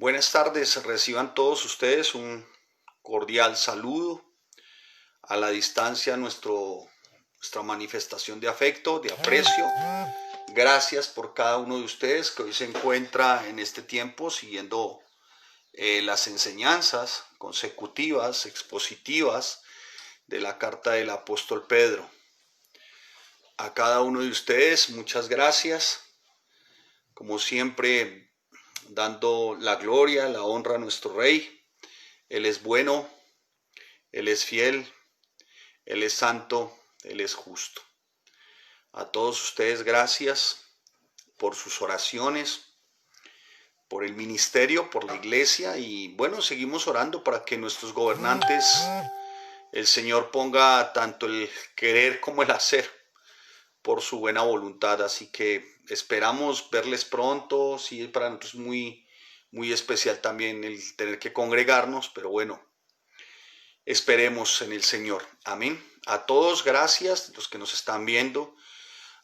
Buenas tardes, reciban todos ustedes un cordial saludo a la distancia, nuestra manifestación de afecto, de aprecio. Gracias por cada uno de ustedes que hoy se encuentra en este tiempo siguiendo las enseñanzas consecutivas, expositivas de la carta del apóstol Pedro. A cada uno de ustedes, muchas gracias. Como siempre, dando la gloria, la honra a nuestro Rey. Él es bueno, Él es fiel, Él es santo, Él es justo. A todos ustedes, gracias por sus oraciones, por el ministerio, por la iglesia y bueno, seguimos orando para que nuestros gobernantes, el Señor ponga tanto el querer como el hacer por su buena voluntad. Así que esperamos verles pronto. Sí, para nosotros es muy especial también el tener que congregarnos, pero bueno, esperemos en el Señor. Amén. A todos, gracias, los que nos están viendo,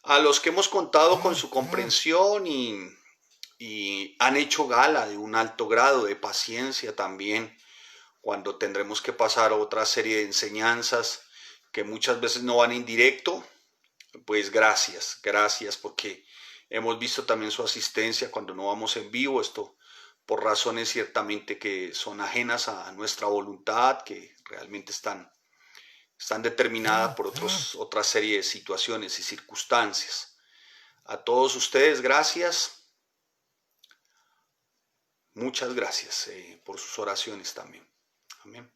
a los que hemos contado con su comprensión y han hecho gala de un alto grado de paciencia también, cuando tendremos que pasar a otra serie de enseñanzas que muchas veces no van en directo. Pues gracias porque hemos visto también su asistencia cuando no vamos en vivo, esto por razones ciertamente que son ajenas a nuestra voluntad, que realmente están determinadas por otra serie de situaciones y circunstancias. A todos ustedes, gracias. Muchas gracias por sus oraciones también. Amén.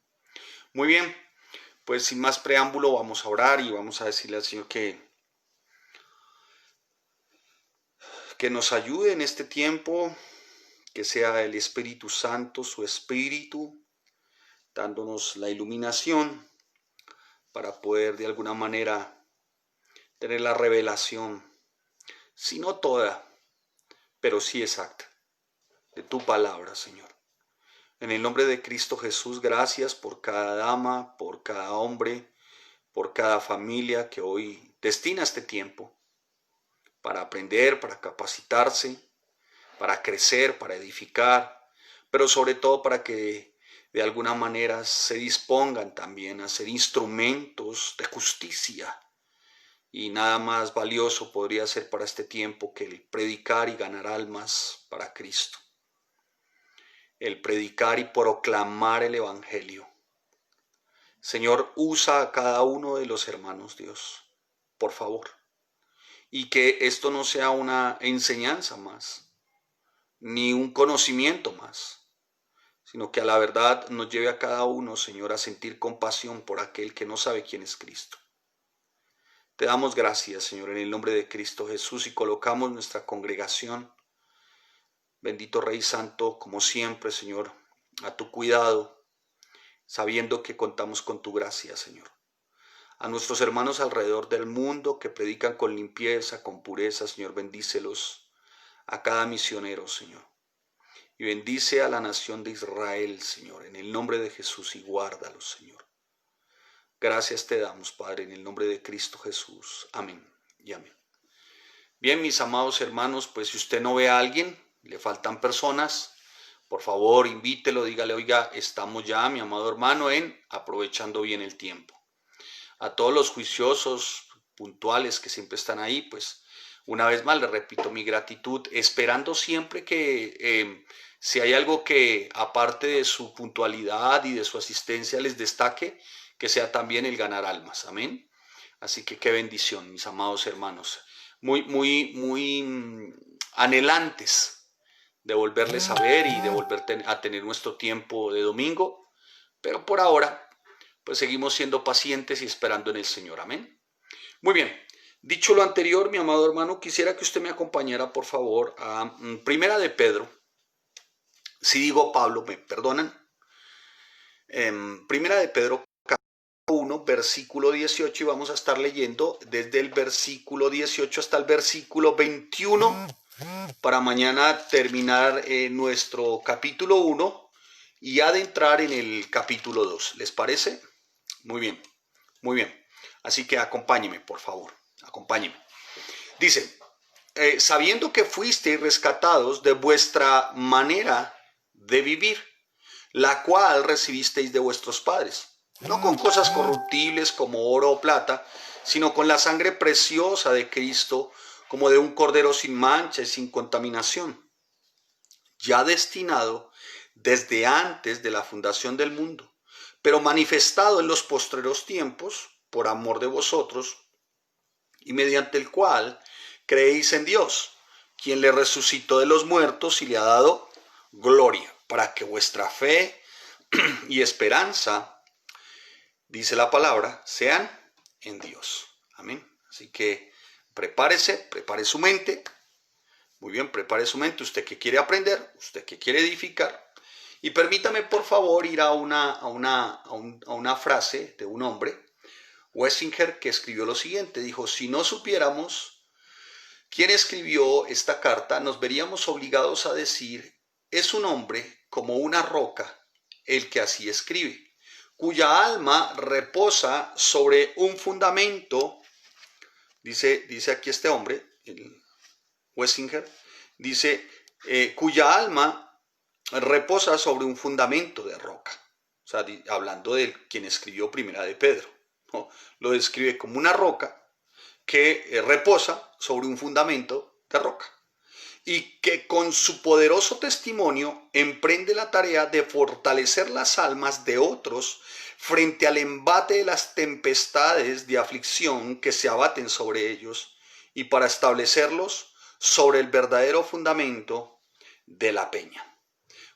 Muy bien, pues sin más preámbulo vamos a orar y vamos a decirle al Señor que nos ayude en este tiempo, que sea el Espíritu Santo, su Espíritu, dándonos la iluminación para poder de alguna manera tener la revelación, si no toda, pero sí exacta, de tu palabra, Señor. En el nombre de Cristo Jesús, gracias por cada dama, por cada hombre, por cada familia que hoy destina este tiempo para aprender, para capacitarse, para crecer, para edificar, pero sobre todo para que de alguna manera se dispongan también a ser instrumentos de justicia. Y nada más valioso podría ser para este tiempo que el predicar y ganar almas para Cristo. El predicar y proclamar el Evangelio. Señor, usa a cada uno de los hermanos, Dios, por favor. Y que esto no sea una enseñanza más, ni un conocimiento más, sino que a la verdad nos lleve a cada uno, Señor, a sentir compasión por aquel que no sabe quién es Cristo. Te damos gracias, Señor, en el nombre de Cristo Jesús y colocamos nuestra congregación, bendito Rey Santo, como siempre, Señor, a tu cuidado, sabiendo que contamos con tu gracia, Señor. A nuestros hermanos alrededor del mundo que predican con limpieza, con pureza, Señor, bendícelos. A cada misionero, Señor. Y bendice a la nación de Israel, Señor, en el nombre de Jesús y guárdalos, Señor. Gracias te damos, Padre, en el nombre de Cristo Jesús. Amén y amén. Bien, mis amados hermanos, pues si usted no ve a alguien, le faltan personas, por favor, invítelo, dígale, oiga, estamos ya, mi amado hermano, en aprovechando bien el tiempo. A todos los juiciosos, puntuales que siempre están ahí, pues una vez más les repito mi gratitud, esperando siempre que si hay algo que aparte de su puntualidad y de su asistencia les destaque, que sea también el ganar almas. Amén. Así que qué bendición, mis amados hermanos. Muy anhelantes de volverles a ver y de volver a tener nuestro tiempo de domingo. Pero por ahora, pues seguimos siendo pacientes y esperando en el Señor. Amén. Muy bien. Dicho lo anterior, mi amado hermano, quisiera que usted me acompañara, por favor, a Primera de Pedro. Si digo Pablo, me perdonan. Primera de Pedro, capítulo 1, versículo 18, y vamos a estar leyendo desde el versículo 18 hasta el versículo 21, para mañana terminar nuestro capítulo 1 y adentrar en el capítulo 2. ¿Les parece? Muy bien, muy bien. Así que acompáñeme, por favor, acompáñeme. Dice, sabiendo que fuisteis rescatados de vuestra manera de vivir, la cual recibisteis de vuestros padres, no con cosas corruptibles como oro o plata, sino con la sangre preciosa de Cristo, como de un cordero sin mancha y sin contaminación, ya destinado desde antes de la fundación del mundo, pero manifestado en los postreros tiempos por amor de vosotros, y mediante el cual creéis en Dios, quien le resucitó de los muertos y le ha dado gloria, para que vuestra fe y esperanza, dice la palabra, sean en Dios. Amén. Así que prepare su mente. Muy bien, prepare su mente. Usted que quiere aprender, usted que quiere edificar. Y permítame, por favor, ir a una frase de un hombre, Wessinger, que escribió lo siguiente. Dijo, si no supiéramos quién escribió esta carta, nos veríamos obligados a decir, es un hombre como una roca el que así escribe, cuya alma reposa sobre un fundamento, dice aquí este hombre, Wessinger, dice, cuya alma reposa sobre un fundamento de roca. O sea, hablando de quien escribió Primera de Pedro, ¿no? Lo describe como una roca que reposa sobre un fundamento de roca y que con su poderoso testimonio emprende la tarea de fortalecer las almas de otros frente al embate de las tempestades de aflicción que se abaten sobre ellos y para establecerlos sobre el verdadero fundamento de la peña.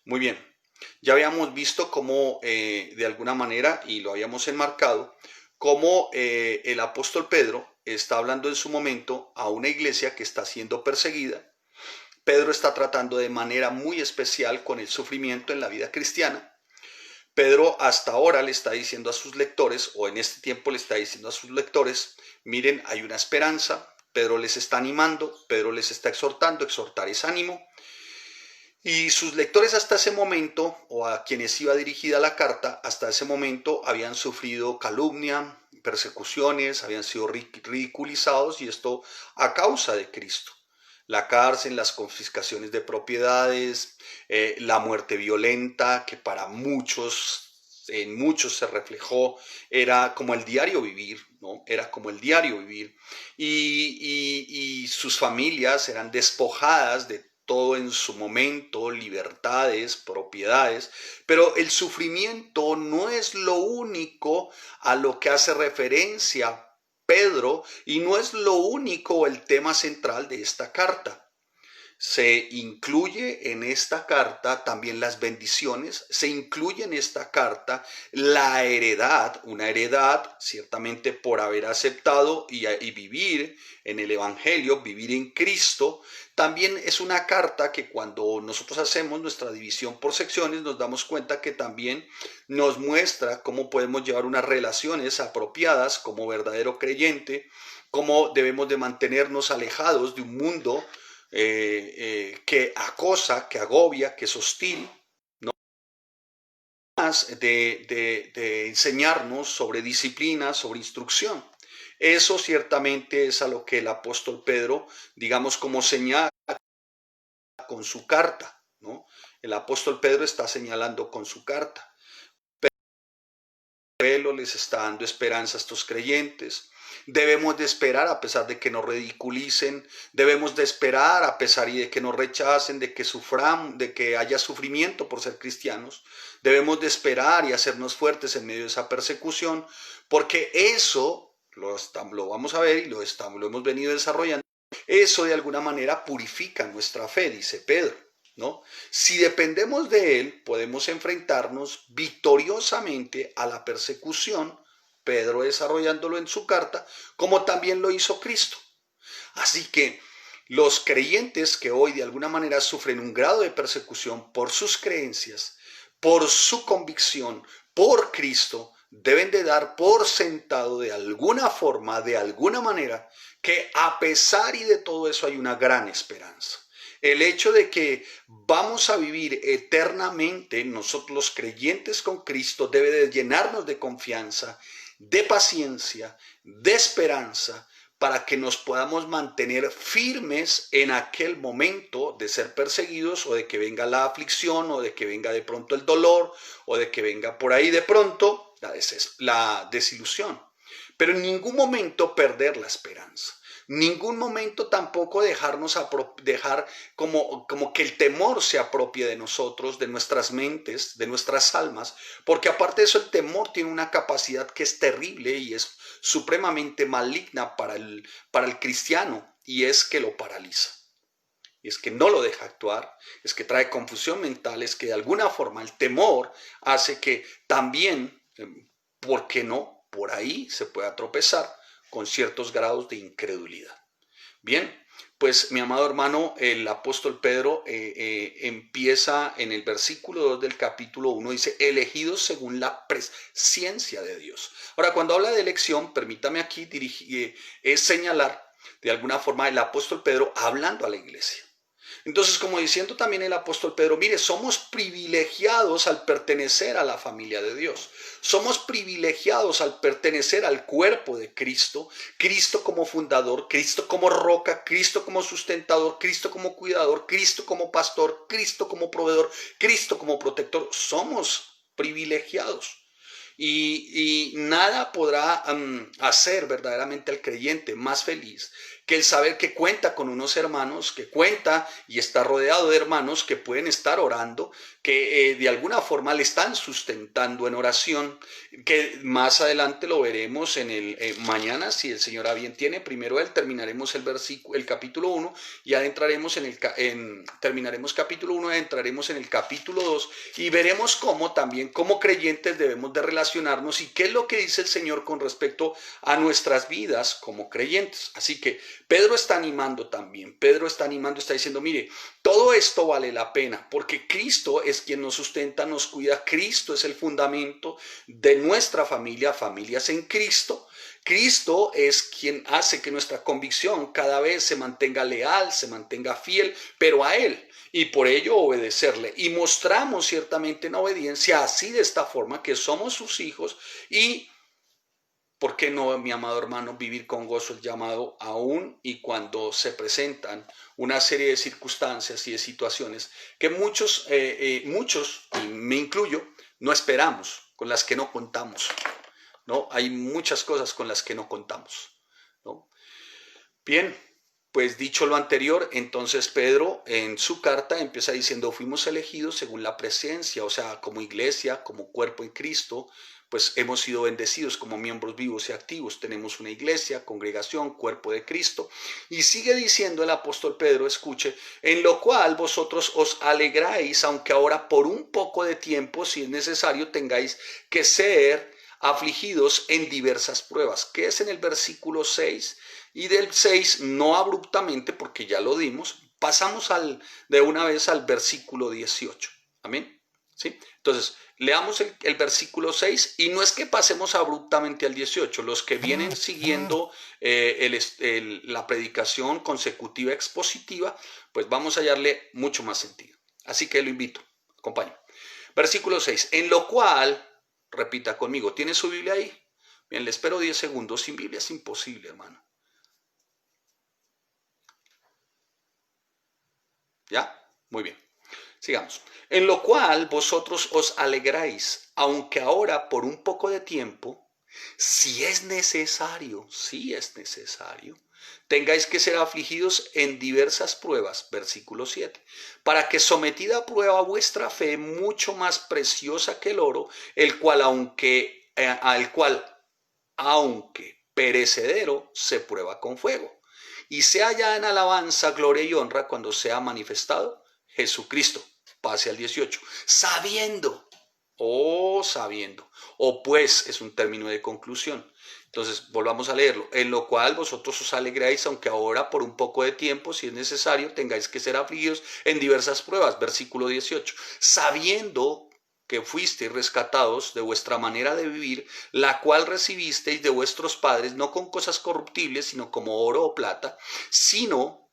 Muy bien, ya habíamos visto cómo de alguna manera, y lo habíamos enmarcado, cómo el apóstol Pedro está hablando en su momento a una iglesia que está siendo perseguida. Pedro está tratando de manera muy especial con el sufrimiento en la vida cristiana. Pedro hasta ahora le está diciendo a sus lectores, o en este tiempo le está diciendo a sus lectores, miren, hay una esperanza. Pedro les está animando, Pedro les está exhortando, exhortar es ánimo. Y sus lectores hasta ese momento, o a quienes iba dirigida la carta, hasta ese momento habían sufrido calumnia, persecuciones, habían sido ridiculizados, y esto a causa de Cristo. La cárcel, las confiscaciones de propiedades, la muerte violenta, que para muchos, en muchos se reflejó, era como el diario vivir, ¿no? Era como el diario vivir. Y sus familias eran despojadas de todo en su momento, libertades, propiedades, pero el sufrimiento no es lo único a lo que hace referencia Pedro y no es lo único el tema central de esta carta. Se incluye en esta carta también las bendiciones, se incluye en esta carta la heredad, una heredad ciertamente por haber aceptado y vivir en el Evangelio, vivir en Cristo. También es una carta que cuando nosotros hacemos nuestra división por secciones nos damos cuenta que también nos muestra cómo podemos llevar unas relaciones apropiadas como verdadero creyente, cómo debemos de mantenernos alejados de un mundo que acosa, que agobia, que es hostil, ¿no? Más de enseñarnos sobre disciplina, sobre instrucción. Eso ciertamente es a lo que el apóstol Pedro, digamos, como señala con su carta, ¿no? El apóstol Pedro está señalando con su carta. Pedro les está dando esperanza a estos creyentes. Debemos de esperar a pesar de que nos ridiculicen, debemos de esperar a pesar de que nos rechacen, de que suframos, de que haya sufrimiento por ser cristianos. Debemos de esperar y hacernos fuertes en medio de esa persecución, porque eso lo vamos a ver y lo hemos venido desarrollando. Eso de alguna manera purifica nuestra fe, dice Pedro, ¿no? Si dependemos de él, podemos enfrentarnos victoriosamente a la persecución, Pedro desarrollándolo en su carta, como también lo hizo Cristo. Así que los creyentes que hoy de alguna manera sufren un grado de persecución por sus creencias, por su convicción, por Cristo, deben de dar por sentado de alguna forma, de alguna manera, que a pesar y de todo eso hay una gran esperanza. El hecho de que vamos a vivir eternamente, nosotros los creyentes con Cristo, debe de llenarnos de confianza, de paciencia, de esperanza, para que nos podamos mantener firmes en aquel momento de ser perseguidos o de que venga la aflicción o de que venga de pronto el dolor o de que venga por ahí de pronto la desilusión. Pero en ningún momento perder la esperanza. Ningún momento tampoco dejar como que el temor se apropie de nosotros, de nuestras mentes, de nuestras almas, porque aparte de eso el temor tiene una capacidad que es terrible y es supremamente maligna para el cristiano, y es que lo paraliza. Y es que no lo deja actuar, es que trae confusión mental, es que de alguna forma el temor hace que también, ¿por qué no? Por ahí se pueda tropezar con ciertos grados de incredulidad. Bien, pues mi amado hermano, el apóstol Pedro empieza en el versículo 2 del capítulo 1, dice, elegidos según la presciencia de Dios. Ahora, cuando habla de elección, permítame aquí señalar de alguna forma el apóstol Pedro hablando a la iglesia. Entonces, como diciendo también el apóstol Pedro, mire, somos privilegiados al pertenecer a la familia de Dios. Somos privilegiados al pertenecer al cuerpo de Cristo, Cristo como fundador, Cristo como roca, Cristo como sustentador, Cristo como cuidador, Cristo como pastor, Cristo como proveedor, Cristo como protector. Somos privilegiados. Y nada podrá hacer verdaderamente al creyente más feliz que el saber que cuenta con unos hermanos, que cuenta y está rodeado de hermanos que pueden estar orando, que de alguna forma le están sustentando en oración, que más adelante lo veremos en mañana, si el Señor a bien tiene. Primero terminaremos el capítulo 1 y adentraremos terminaremos capítulo 1, adentraremos en el capítulo 2 y veremos cómo también como creyentes debemos de relacionarnos y qué es lo que dice el Señor con respecto a nuestras vidas como creyentes. Así que Pedro está animando también, está diciendo, mire, todo esto vale la pena porque Cristo es quien nos sustenta, nos cuida, Cristo es el fundamento de nuestra familia, familias en Cristo. Cristo es quien hace que nuestra convicción cada vez se mantenga leal, se mantenga fiel, pero a Él, y por ello obedecerle. Y mostramos ciertamente en obediencia así de esta forma que somos sus hijos y ¿por qué no, mi amado hermano, vivir con gozo el llamado aún y cuando se presentan una serie de circunstancias y de situaciones que muchos, y me incluyo, no esperamos, con las que no contamos, ¿no? Hay muchas cosas con las que no contamos, ¿no? Bien, pues dicho lo anterior, entonces Pedro en su carta empieza diciendo, fuimos elegidos según la presencia, o sea, como iglesia, como cuerpo en Cristo, pues hemos sido bendecidos como miembros vivos y activos. Tenemos una iglesia, congregación, cuerpo de Cristo. Y sigue diciendo el apóstol Pedro, escuche, en lo cual vosotros os alegráis, aunque ahora por un poco de tiempo, si es necesario, tengáis que ser afligidos en diversas pruebas. ¿Qué es en el versículo 6? Y del 6, no abruptamente, porque ya lo dimos, pasamos de una vez al versículo 18. Amén. ¿Sí? Entonces, leamos el versículo 6 y no es que pasemos abruptamente al 18. Los que vienen siguiendo la predicación consecutiva expositiva, pues vamos a hallarle mucho más sentido. Así que lo invito, acompañe. Versículo 6, en lo cual, repita conmigo, ¿tiene su Biblia ahí? Bien, le espero 10 segundos. Sin Biblia es imposible, hermano. ¿Ya? Muy bien. Sigamos. En lo cual vosotros os alegráis, aunque ahora por un poco de tiempo, si es necesario, tengáis que ser afligidos en diversas pruebas, versículo 7, para que sometida a prueba vuestra fe, mucho más preciosa que el oro, el cual aunque perecedero, se prueba con fuego, y se halla en alabanza, gloria y honra cuando sea manifestado Jesucristo. Pase al 18. Sabiendo, o pues es un término de conclusión. Entonces, volvamos a leerlo. En lo cual vosotros os alegráis, aunque ahora por un poco de tiempo, si es necesario, tengáis que ser afligidos en diversas pruebas. Versículo 18. Sabiendo que fuisteis rescatados de vuestra manera de vivir, la cual recibisteis de vuestros padres, no con cosas corruptibles, sino como oro o plata, sino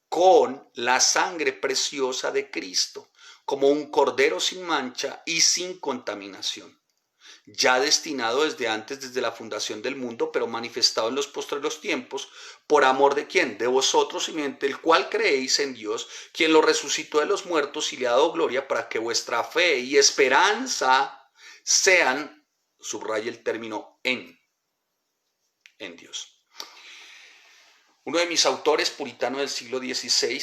con la sangre preciosa de Cristo, como un cordero sin mancha y sin contaminación. ya destinado desde antes, desde la fundación del mundo, pero manifestado en los postreros tiempos, por amor de quién, de vosotros, y mediante el cual creéis en Dios, quien lo resucitó de los muertos y le ha dado gloria, para que vuestra fe y esperanza sean, subraya el término en Dios. Uno de mis autores puritanos del siglo XVI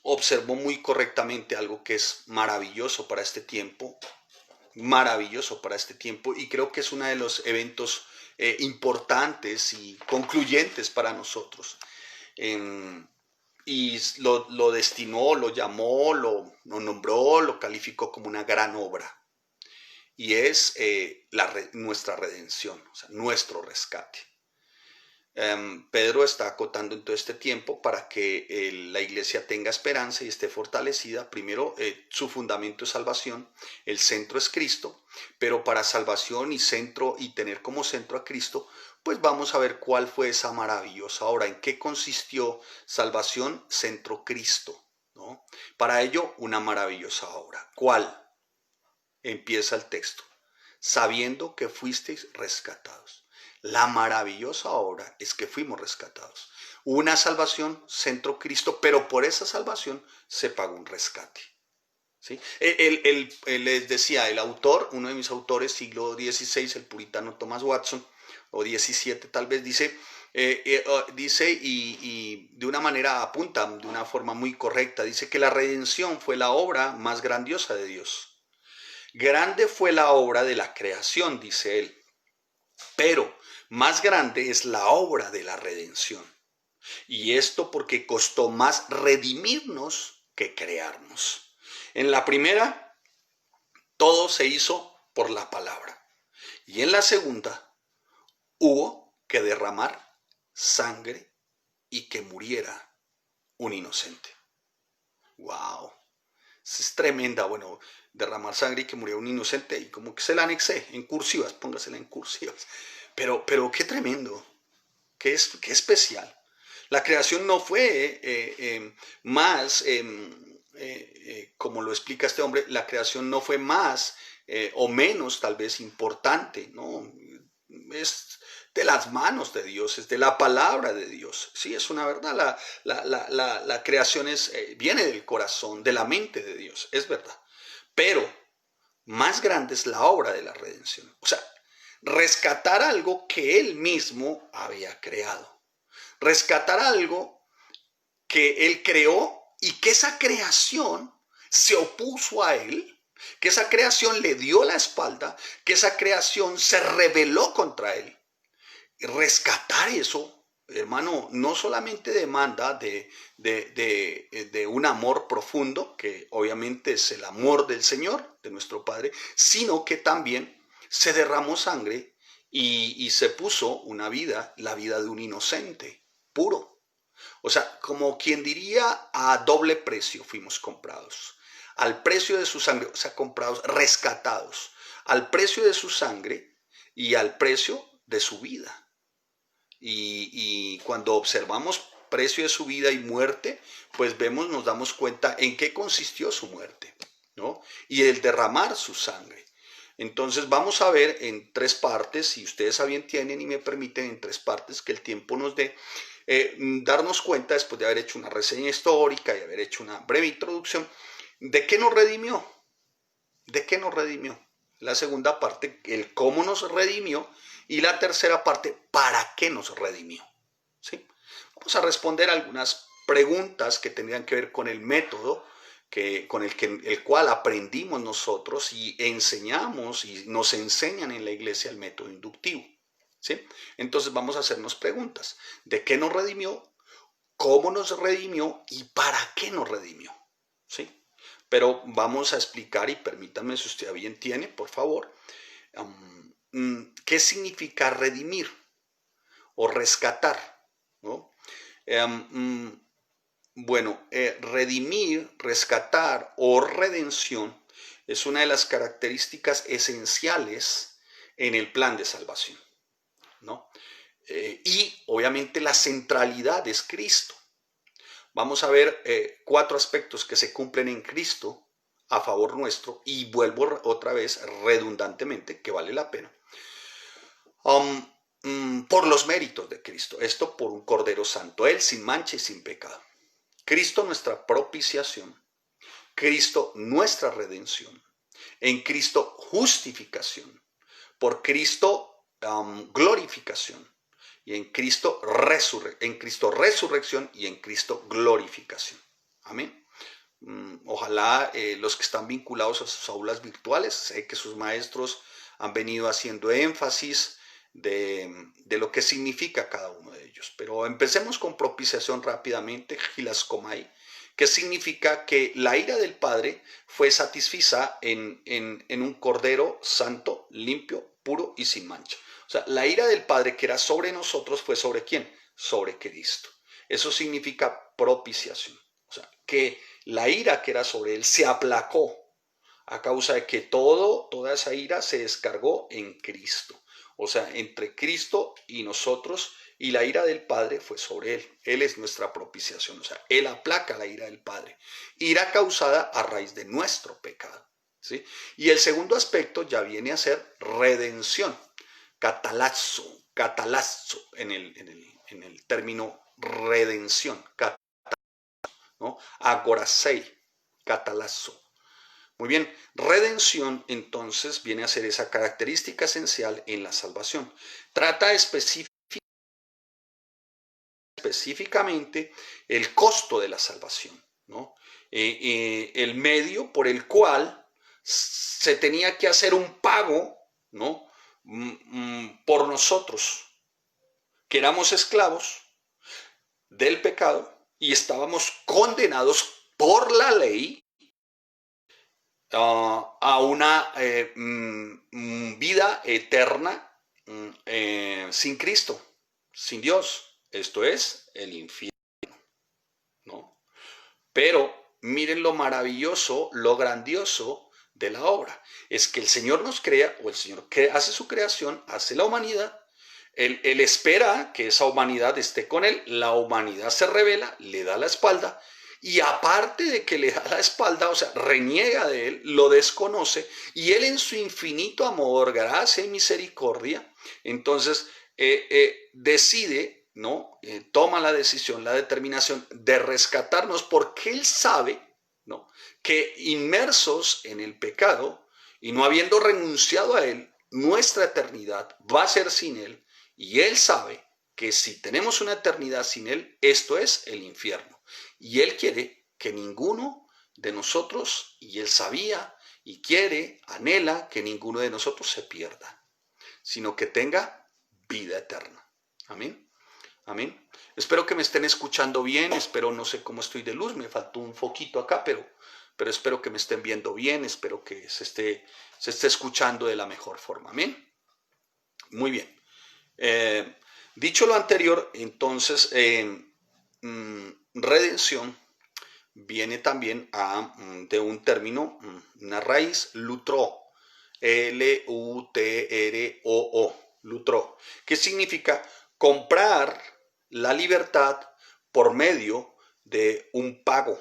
observó muy correctamente algo que es maravilloso para este tiempo, y creo que es uno de los eventos importantes y concluyentes para nosotros. Y lo destinó, lo llamó, lo nombró, lo calificó como una gran obra. Y es nuestra redención, o sea, nuestro rescate. Pedro está acotando en todo este tiempo para que la iglesia tenga esperanza y esté fortalecida. Primero, su fundamento es salvación, el centro es Cristo, pero para salvación y tener como centro a Cristo, pues vamos a ver cuál fue esa maravillosa obra, en qué consistió salvación, centro Cristo, ¿no? Para ello, una maravillosa obra. ¿Cuál? Empieza el texto, sabiendo que fuisteis rescatados. La maravillosa obra es que fuimos rescatados. Una salvación, centro Cristo, pero por esa salvación se pagó un rescate. ¿Sí? Les decía, el autor, uno de mis autores, siglo XVI, el puritano Thomas Watson, o XVII tal vez, dice y de una manera apunta, de una forma muy correcta, dice que la redención fue la obra más grandiosa de Dios. Grande fue la obra de la creación, dice él, pero más grande es la obra de la redención. Y esto porque costó más redimirnos que crearnos. En la primera, todo se hizo por la palabra. Y en la segunda, hubo que derramar sangre y que muriera un inocente. ¡Wow! Es tremenda, bueno, derramar sangre y que muriera un inocente, y como que se la anexé en cursivas, póngasela en cursivas. Pero qué tremendo, qué especial. La creación no fue más, como lo explica este hombre, la creación no fue más o menos tal vez importante, ¿no? Es de las manos de Dios, es de la palabra de Dios. Sí, es una verdad, la creación viene del corazón, de la mente de Dios, es verdad. Pero más grande es la obra de la redención. O sea, rescatar algo que Él mismo había creado. Rescatar algo que Él creó y que esa creación se opuso a Él, que esa creación le dio la espalda, que esa creación se rebeló contra Él. Y rescatar eso, hermano, no solamente demanda de un amor profundo, que obviamente es el amor del Señor, de nuestro Padre, sino que también se derramó sangre y se puso una vida, la vida de un inocente, puro. O sea, como quien diría, a doble precio fuimos comprados. Al precio de su sangre, o sea, comprados, rescatados. Al precio de su sangre y al precio de su vida. Y cuando observamos precio de su vida y muerte, pues nos damos cuenta en qué consistió su muerte, ¿no? Y el derramar su sangre. Entonces vamos a ver en tres partes, si ustedes a bien tienen y me permiten, en tres partes que el tiempo nos dé, darnos cuenta, después de haber hecho una reseña histórica y haber hecho una breve introducción, de qué nos redimió, de qué nos redimió. La segunda parte, el cómo nos redimió, y la tercera parte, ¿para qué nos redimió? ¿Sí? Vamos a responder algunas preguntas que tendrían que ver con el método con el cual aprendimos nosotros y enseñamos y nos enseñan en la iglesia el método inductivo. ¿Sí? Entonces vamos a hacernos preguntas. ¿De qué nos redimió? ¿Cómo nos redimió? ¿Y para qué nos redimió? ¿Sí? Pero vamos a explicar, y permítanme si usted bien tiene, por favor, ¿qué significa redimir o rescatar? ¿No? Bueno, redimir, rescatar o redención es una de las características esenciales en el plan de salvación, ¿no? Y obviamente la centralidad es Cristo. Vamos a ver cuatro aspectos que se cumplen en Cristo a favor nuestro, y vuelvo otra vez redundantemente que vale la pena, por los méritos de Cristo, esto por un Cordero Santo, Él sin mancha y sin pecado. Cristo nuestra propiciación, Cristo nuestra redención, en Cristo justificación, por Cristo glorificación, y en Cristo resurrección y en Cristo glorificación. Amén. Ojalá los que están vinculados a sus aulas virtuales, sé que sus maestros han venido haciendo énfasis de lo que significa cada uno de ellos. Pero empecemos con propiciación rápidamente, hilaskomai, que significa que la ira del Padre fue satisfecha en un Cordero santo, limpio, puro y sin mancha. O sea, la ira del Padre que era sobre nosotros fue ¿sobre quién? Sobre Cristo. Eso significa propiciación. O sea, que la ira que era sobre él se aplacó a causa de que toda esa ira se descargó en Cristo. O sea, entre Cristo y nosotros, y la ira del Padre fue sobre él. Él es nuestra propiciación. O sea, él aplaca la ira del Padre. Ira causada a raíz de nuestro pecado. ¿Sí? Y el segundo aspecto ya viene a ser redención. Catalazo en el término redención. ¿No? Agorasei, catalazo. Muy bien, redención entonces viene a ser esa característica esencial en la salvación. Trata específicamente el costo de la salvación, ¿no? El medio por el cual se tenía que hacer un pago, ¿no? Por nosotros, que éramos esclavos del pecado y estábamos condenados por la ley a una vida eterna sin Cristo, sin Dios. Esto es el infierno, ¿no? Pero miren lo maravilloso, lo grandioso de la obra. Es que el Señor nos crea, o el Señor hace su creación, hace la humanidad. Él espera que esa humanidad esté con él, la humanidad se revela, le da la espalda, y aparte de que le da la espalda, o sea, reniega de él, lo desconoce, y él en su infinito amor, gracia y misericordia, entonces decide, ¿no? Toma la decisión, la determinación de rescatarnos, porque él sabe, ¿no?, que inmersos en el pecado y no habiendo renunciado a él, nuestra eternidad va a ser sin él. Y él sabe que si tenemos una eternidad sin él, esto es el infierno. Y él quiere que ninguno de nosotros, y él sabía y quiere, anhela que ninguno de nosotros se pierda, sino que tenga vida eterna. Amén. Amén. Espero que me estén escuchando bien, espero, no sé cómo estoy de luz, me faltó un foquito acá, pero espero que me estén viendo bien, espero que se esté escuchando de la mejor forma. Amén. Muy bien. Dicho lo anterior, entonces, redención viene también de un término, una raíz, lutro, L-U-T-R-O-O, lutro, que significa comprar la libertad por medio de un pago.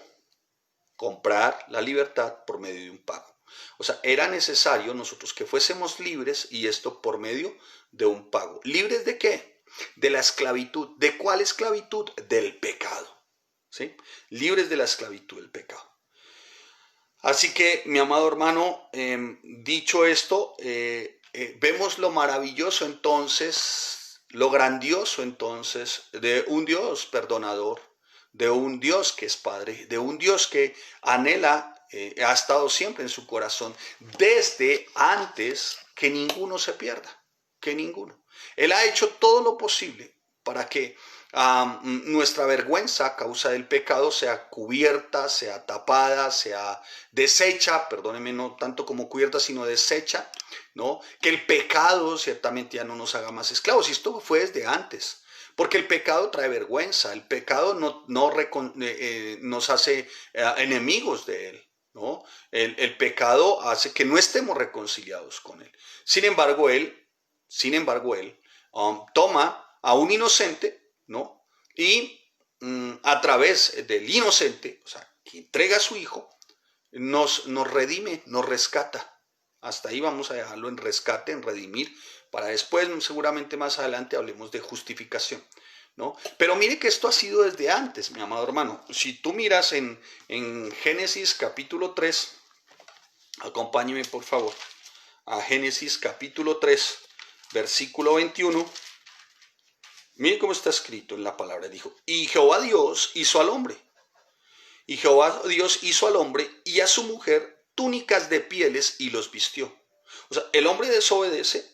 Comprar la libertad por medio de un pago. O sea, era necesario nosotros que fuésemos libres, y esto por medio de un pago. ¿Libres de qué? De la esclavitud. ¿De cuál esclavitud? Del pecado. ¿Sí? Libres de la esclavitud del pecado. Así que, mi amado hermano, dicho esto, vemos lo maravilloso entonces, lo grandioso entonces de un Dios perdonador, de un Dios que es Padre, de un Dios que anhela, ha estado siempre en su corazón, desde antes que ninguno se pierda, que ninguno. Él ha hecho todo lo posible para que nuestra vergüenza a causa del pecado sea cubierta, sea tapada, sea deshecha, perdónenme, no tanto como cubierta, sino deshecha, ¿no? Que el pecado ciertamente ya no nos haga más esclavos, y esto fue desde antes. Porque el pecado trae vergüenza, el pecado nos hace enemigos de él, ¿no? El pecado hace que no estemos reconciliados con él. Sin embargo, él toma a un inocente, ¿no? Y a través del inocente, o sea, que entrega a su hijo, nos redime, nos rescata. Hasta ahí vamos a dejarlo en rescate, en redimir, para después, seguramente más adelante, hablemos de justificación, ¿no? Pero mire que esto ha sido desde antes, mi amado hermano. Si tú miras en Génesis capítulo 3, acompáñeme por favor, a Génesis capítulo 3, versículo 21, mire cómo está escrito en la palabra. Dijo, y Jehová Dios hizo al hombre. Y Jehová Dios hizo al hombre y a su mujer túnicas de pieles y los vistió. O sea, el hombre desobedece,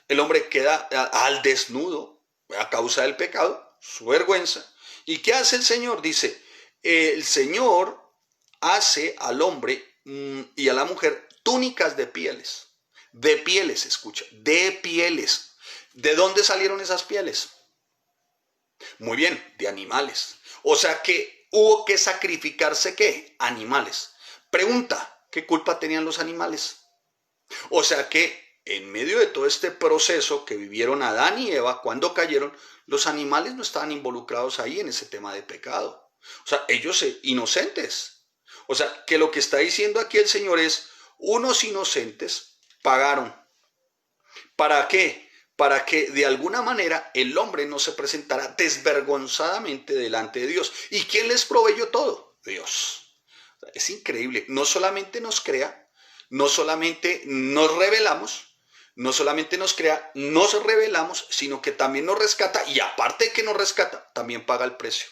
el hombre queda al desnudo a causa del pecado, su vergüenza. ¿Y qué hace el Señor? Dice, el Señor hace al hombre y a la mujer túnicas de pieles, escucha, de pieles. ¿De dónde salieron esas pieles? Muy bien, de animales. O sea que hubo que sacrificarse, ¿qué? Animales. Pregunta, ¿qué culpa tenían los animales? O sea que en medio de todo este proceso que vivieron Adán y Eva cuando cayeron, los animales no estaban involucrados ahí en ese tema de pecado. O sea, ellos inocentes. O sea, que lo que está diciendo aquí el Señor es, unos inocentes pagaron. ¿Para qué? Para que de alguna manera el hombre no se presentara desvergonzadamente delante de Dios. ¿Y quién les proveyó todo? Dios. Es increíble. No solamente nos crea, no solamente nos revelamos, no solamente nos crea, nos revelamos, sino que también nos rescata. Y aparte de que nos rescata, también paga el precio.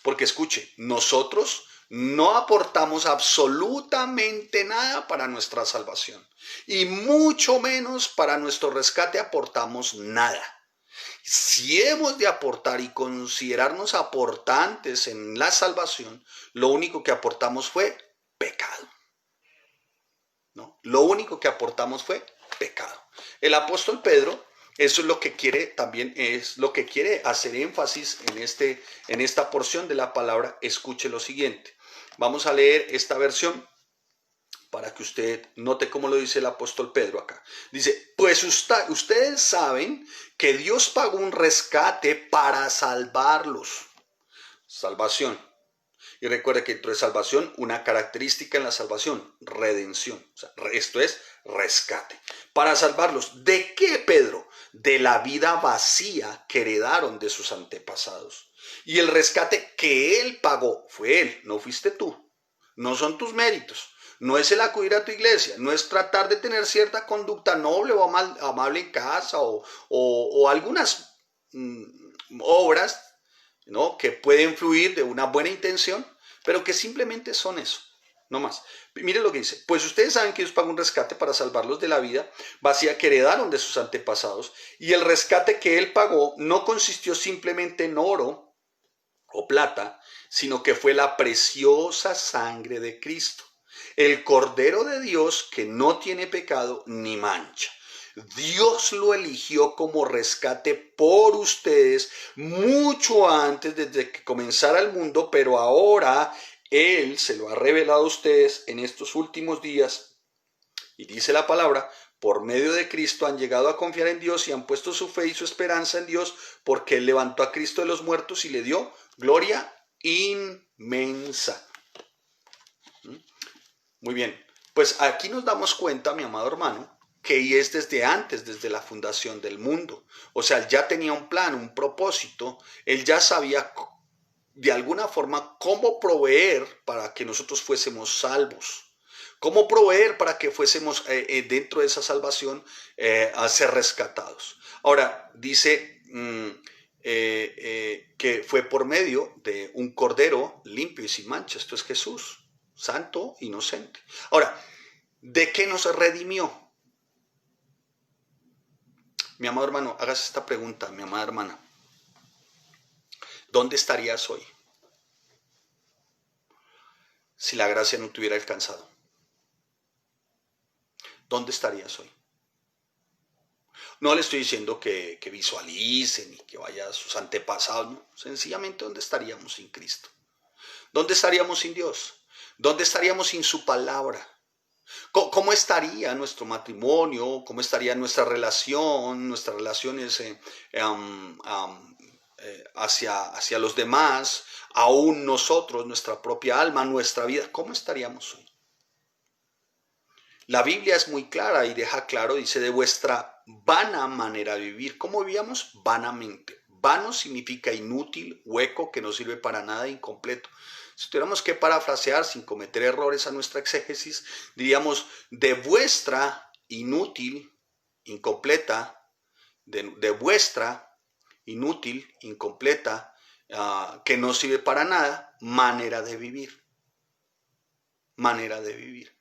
Porque escuche, nosotros no aportamos absolutamente nada para nuestra salvación. Y mucho menos para nuestro rescate aportamos nada. Si hemos de aportar y considerarnos aportantes en la salvación, lo único que aportamos fue pecado. ¿No? Lo único que aportamos fue pecado. El apóstol Pedro, eso es lo que quiere también, es lo que quiere hacer énfasis en esta porción de la palabra. Escuche lo siguiente. Vamos a leer esta versión para que usted note cómo lo dice el apóstol Pedro acá. Dice, pues ustedes saben que Dios pagó un rescate para salvarlos. Salvación. Y recuerde que dentro de salvación, una característica en la salvación, redención. O sea, esto es rescate. Para salvarlos, ¿de qué, Pedro? De la vida vacía que heredaron de sus antepasados. Y el rescate que Él pagó fue Él, no fuiste tú. No son tus méritos. No es el acudir a tu iglesia, no es tratar de tener cierta conducta noble o amable en casa o algunas obras, ¿no?, que pueden fluir de una buena intención, pero que simplemente son eso, no más. Mire lo que dice, pues ustedes saben que Dios pagó un rescate para salvarlos de la vida vacía que heredaron de sus antepasados, y el rescate que Él pagó no consistió simplemente en oro o plata, sino que fue la preciosa sangre de Cristo, el Cordero de Dios que no tiene pecado ni mancha. Dios lo eligió como rescate por ustedes mucho antes, desde que comenzara el mundo, pero ahora Él se lo ha revelado a ustedes en estos últimos días. Y dice la palabra, por medio de Cristo han llegado a confiar en Dios y han puesto su fe y su esperanza en Dios, porque Él levantó a Cristo de los muertos y le dio gloria inmensa. Muy bien, pues aquí nos damos cuenta, mi amado hermano, que es desde antes, desde la fundación del mundo. O sea, Él ya tenía un plan, un propósito. Él ya sabía de alguna forma cómo proveer para que nosotros fuésemos salvos. Cómo proveer para que fuésemos dentro de esa salvación a ser rescatados. Ahora, dice que fue por medio de un cordero limpio y sin mancha. Esto es Jesús, santo, inocente. Ahora, ¿de qué nos redimió? Mi amado hermano, hagas esta pregunta, mi amada hermana. ¿Dónde estarías hoy si la gracia no te hubiera alcanzado? ¿Dónde estarías hoy? No le estoy diciendo que visualicen y que vaya a sus antepasados, no. Sencillamente, ¿dónde estaríamos sin Cristo? ¿Dónde estaríamos sin Dios? ¿Dónde estaríamos sin su palabra? ¿Cómo estaría nuestro matrimonio? ¿Cómo estaría nuestra relación, nuestras relaciones hacia los demás, aún nosotros, nuestra propia alma, nuestra vida? ¿Cómo estaríamos hoy? La Biblia es muy clara y deja claro, dice, de vuestra vana manera de vivir. ¿Cómo vivíamos? Vanamente. Vano significa inútil, hueco, que no sirve para nada, incompleto. Si tuviéramos que parafrasear sin cometer errores a nuestra exégesis, diríamos, de vuestra inútil, incompleta, de vuestra inútil, incompleta, que no sirve para nada, manera de vivir. Manera de vivir.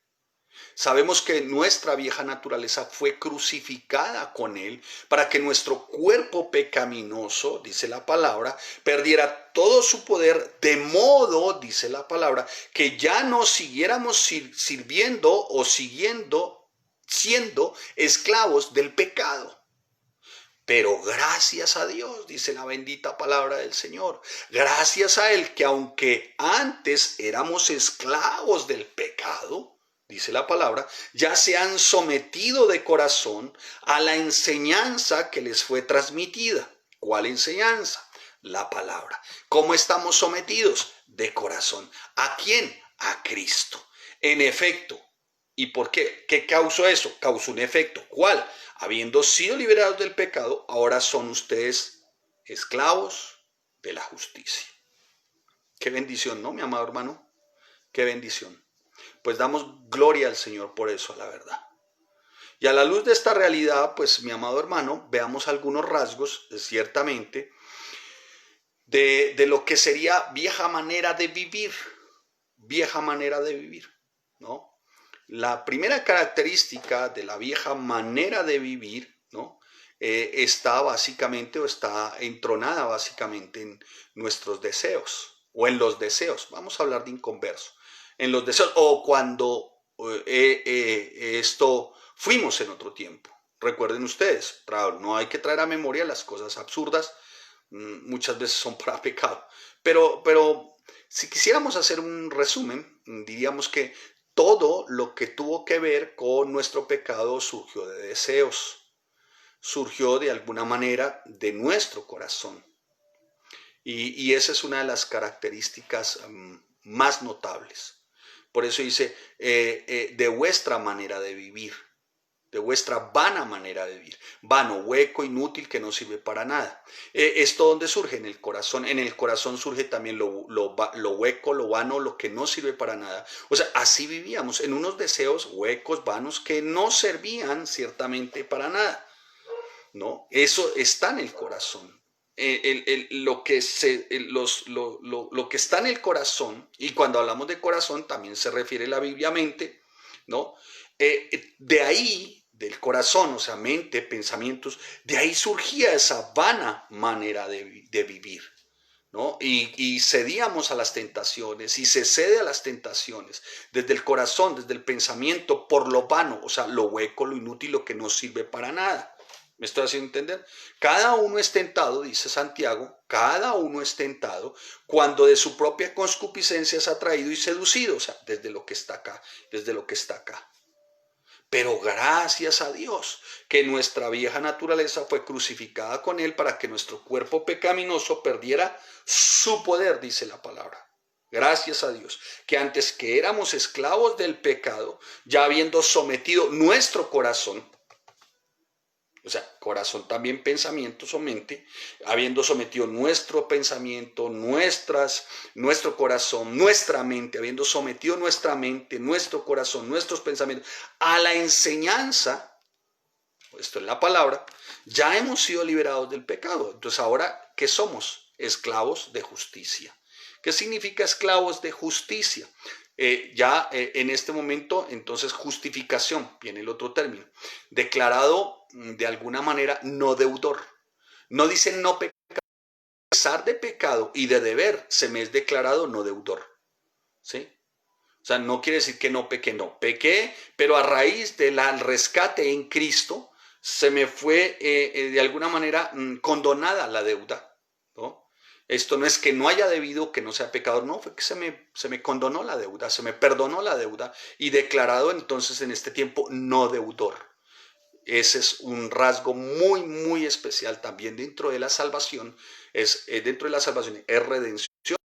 Sabemos que nuestra vieja naturaleza fue crucificada con él para que nuestro cuerpo pecaminoso, dice la palabra, perdiera todo su poder, de modo, dice la palabra, que ya no siguiéramos sirviendo o siendo esclavos del pecado. Pero gracias a Dios, dice la bendita palabra del Señor, gracias a Él que aunque antes éramos esclavos del pecado, dice la palabra, ya se han sometido de corazón a la enseñanza que les fue transmitida. ¿Cuál enseñanza? La palabra. ¿Cómo estamos sometidos? De corazón. ¿A quién? A Cristo. En efecto. ¿Y por qué? ¿Qué causó eso? Causó un efecto. ¿Cuál? Habiendo sido liberados del pecado, ahora son ustedes esclavos de la justicia. Qué bendición, ¿no, mi amado hermano? Qué bendición. Pues damos gloria al Señor por eso, la verdad. Y a la luz de esta realidad, pues mi amado hermano, veamos algunos rasgos, ciertamente, de lo que sería vieja manera de vivir. Vieja manera de vivir, ¿no? La primera característica de la vieja manera de vivir, ¿no? Está básicamente o está entronada básicamente en nuestros deseos o en los deseos. Vamos a hablar de inconverso. En los deseos o cuando esto fuimos en otro tiempo. Recuerden ustedes, no hay que traer a memoria las cosas absurdas, muchas veces son para pecado. Pero si quisiéramos hacer un resumen, diríamos que todo lo que tuvo que ver con nuestro pecado surgió de deseos, surgió de alguna manera de nuestro corazón. Y esa es una de las características más notables. Por eso dice, de vuestra manera de vivir, de vuestra vana manera de vivir. Vano, hueco, inútil, que no sirve para nada. ¿Esto dónde surge? En el corazón. En el corazón surge también lo hueco, lo vano, lo que no sirve para nada. O sea, así vivíamos, en unos deseos huecos, vanos, que no servían ciertamente para nada, ¿no? Eso está en el corazón. Lo que está en el corazón, y cuando hablamos de corazón también se refiere la Biblia a mente, ¿no? De ahí, del corazón, o sea, mente, pensamientos, de ahí surgía esa vana manera de vivir, ¿no? Y cedíamos a las tentaciones, y se cede a las tentaciones, desde el corazón, desde el pensamiento, por lo vano, o sea, lo hueco, lo inútil, lo que no sirve para nada. ¿Me estoy haciendo entender? Cada uno es tentado, dice Santiago, cada uno es tentado cuando de su propia concupiscencia es atraído y seducido, o sea, desde lo que está acá, desde lo que está acá. Pero gracias a Dios que nuestra vieja naturaleza fue crucificada con Él para que nuestro cuerpo pecaminoso perdiera su poder, dice la palabra. Gracias a Dios que antes que éramos esclavos del pecado, ya habiendo sometido nuestro corazón, o sea, corazón también pensamientos o mente, habiendo sometido nuestro pensamiento, nuestro corazón, nuestra mente, habiendo sometido nuestra mente, nuestro corazón, nuestros pensamientos a la enseñanza, esto es la palabra, ya hemos sido liberados del pecado. Entonces ahora, ¿qué somos? Esclavos de justicia. ¿Qué significa esclavos de justicia? En este momento, entonces, justificación, viene el otro término, declarado de alguna manera no deudor. No dice no pecado, a pesar de pecado y de deber, se me es declarado no deudor. ¿Sí? O sea, no quiere decir que no pequé, no. Pequé, pero a raíz del rescate en Cristo, se me fue de alguna manera condonada la deuda, ¿no? Esto no es que no haya debido, que no sea pecador, no, fue que se me condonó la deuda, se me perdonó la deuda y declarado entonces en este tiempo no deudor. Ese es un rasgo muy, muy especial también dentro de la salvación. Dentro de la salvación es redención.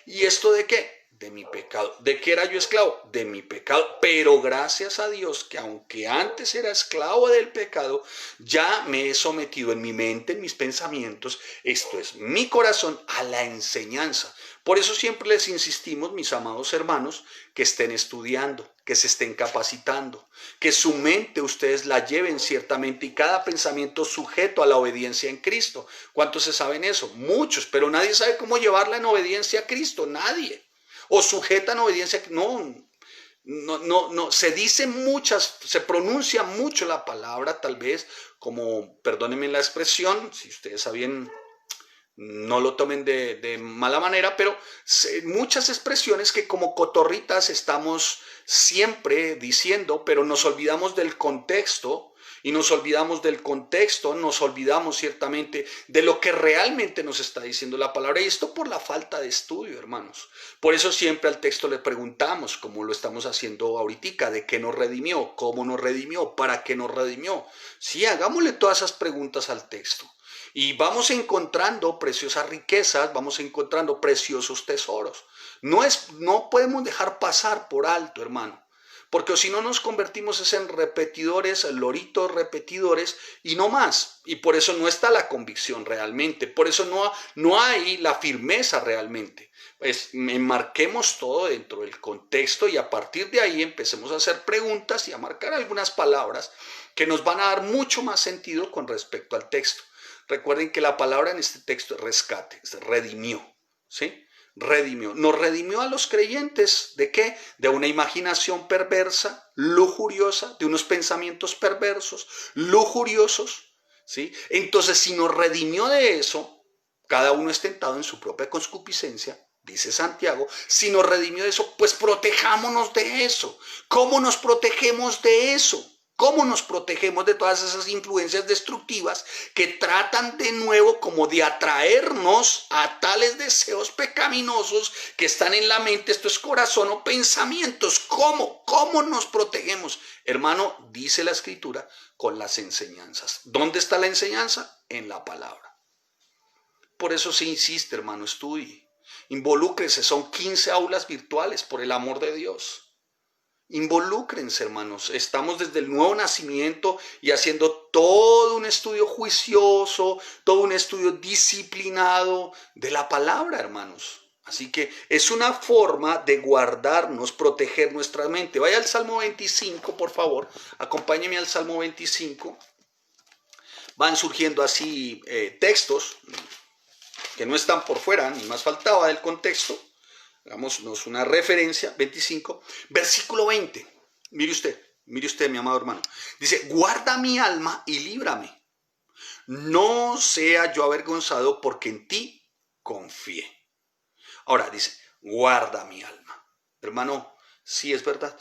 ¿Y esto de qué? de mi pecado. ¿De qué era yo esclavo? De mi pecado. Pero gracias a Dios que aunque antes era esclavo del pecado, ya me he sometido en mi mente, en mis pensamientos, esto es mi corazón, a la enseñanza. Por eso siempre les insistimos, mis amados hermanos, que estén estudiando, que se estén capacitando, que su mente ustedes la lleven ciertamente y cada pensamiento sujeto a la obediencia en Cristo. ¿Cuántos se saben eso? Muchos, pero nadie sabe cómo llevarla en obediencia a Cristo, nadie. O sujetan obediencia, no, se dice muchas, se pronuncia mucho la palabra, tal vez, como, perdónenme la expresión, si ustedes saben, no lo tomen de mala manera, pero muchas expresiones que como cotorritas estamos siempre diciendo, pero nos olvidamos del contexto. Y nos olvidamos del contexto, nos olvidamos ciertamente de lo que realmente nos está diciendo la palabra. Y esto por la falta de estudio, hermanos. Por eso siempre al texto le preguntamos, como lo estamos haciendo ahorita, de qué nos redimió, cómo nos redimió, para qué nos redimió. Sí, hagámosle todas esas preguntas al texto. Y vamos encontrando preciosas riquezas, vamos encontrando preciosos tesoros. No podemos dejar pasar por alto, hermano. Porque si no nos convertimos en repetidores, loritos repetidores y no más. Y por eso no está la convicción realmente. Por eso no hay la firmeza realmente. Pues enmarquemos todo dentro del contexto y a partir de ahí empecemos a hacer preguntas y a marcar algunas palabras que nos van a dar mucho más sentido con respecto al texto. Recuerden que la palabra en este texto es rescate, es redimió, ¿sí? Redimió. Nos redimió a los creyentes. ¿De qué? De una imaginación perversa, lujuriosa, de unos pensamientos perversos, lujuriosos, ¿sí? Entonces, si nos redimió de eso, cada uno es tentado en su propia concupiscencia, dice Santiago. Si nos redimió de eso, pues protejámonos de eso. ¿Cómo nos protegemos de eso? ¿Cómo nos protegemos de todas esas influencias destructivas que tratan de nuevo como de atraernos a tales deseos pecaminosos que están en la mente? Esto es corazón o pensamientos. ¿Cómo? ¿Cómo nos protegemos? Hermano, dice la Escritura, con las enseñanzas. ¿Dónde está la enseñanza? En la palabra. Por eso se insiste, hermano, estudie. Involúcrese, son 15 aulas virtuales, por el amor de Dios. Involúcrense, hermanos. Estamos desde el nuevo nacimiento y haciendo todo un estudio juicioso, todo un estudio disciplinado de la palabra, hermanos. Así que es una forma de guardarnos, proteger nuestra mente. Vaya al Salmo 25, por favor. Acompáñeme al Salmo 25. Van surgiendo así textos que no están por fuera, ni más faltaba del contexto. Hagámonos una referencia, 25, versículo 20. Mire usted, mi amado hermano. Dice, guarda mi alma y líbrame. No sea yo avergonzado porque en ti confié. Ahora dice, guarda mi alma. Hermano, sí es verdad.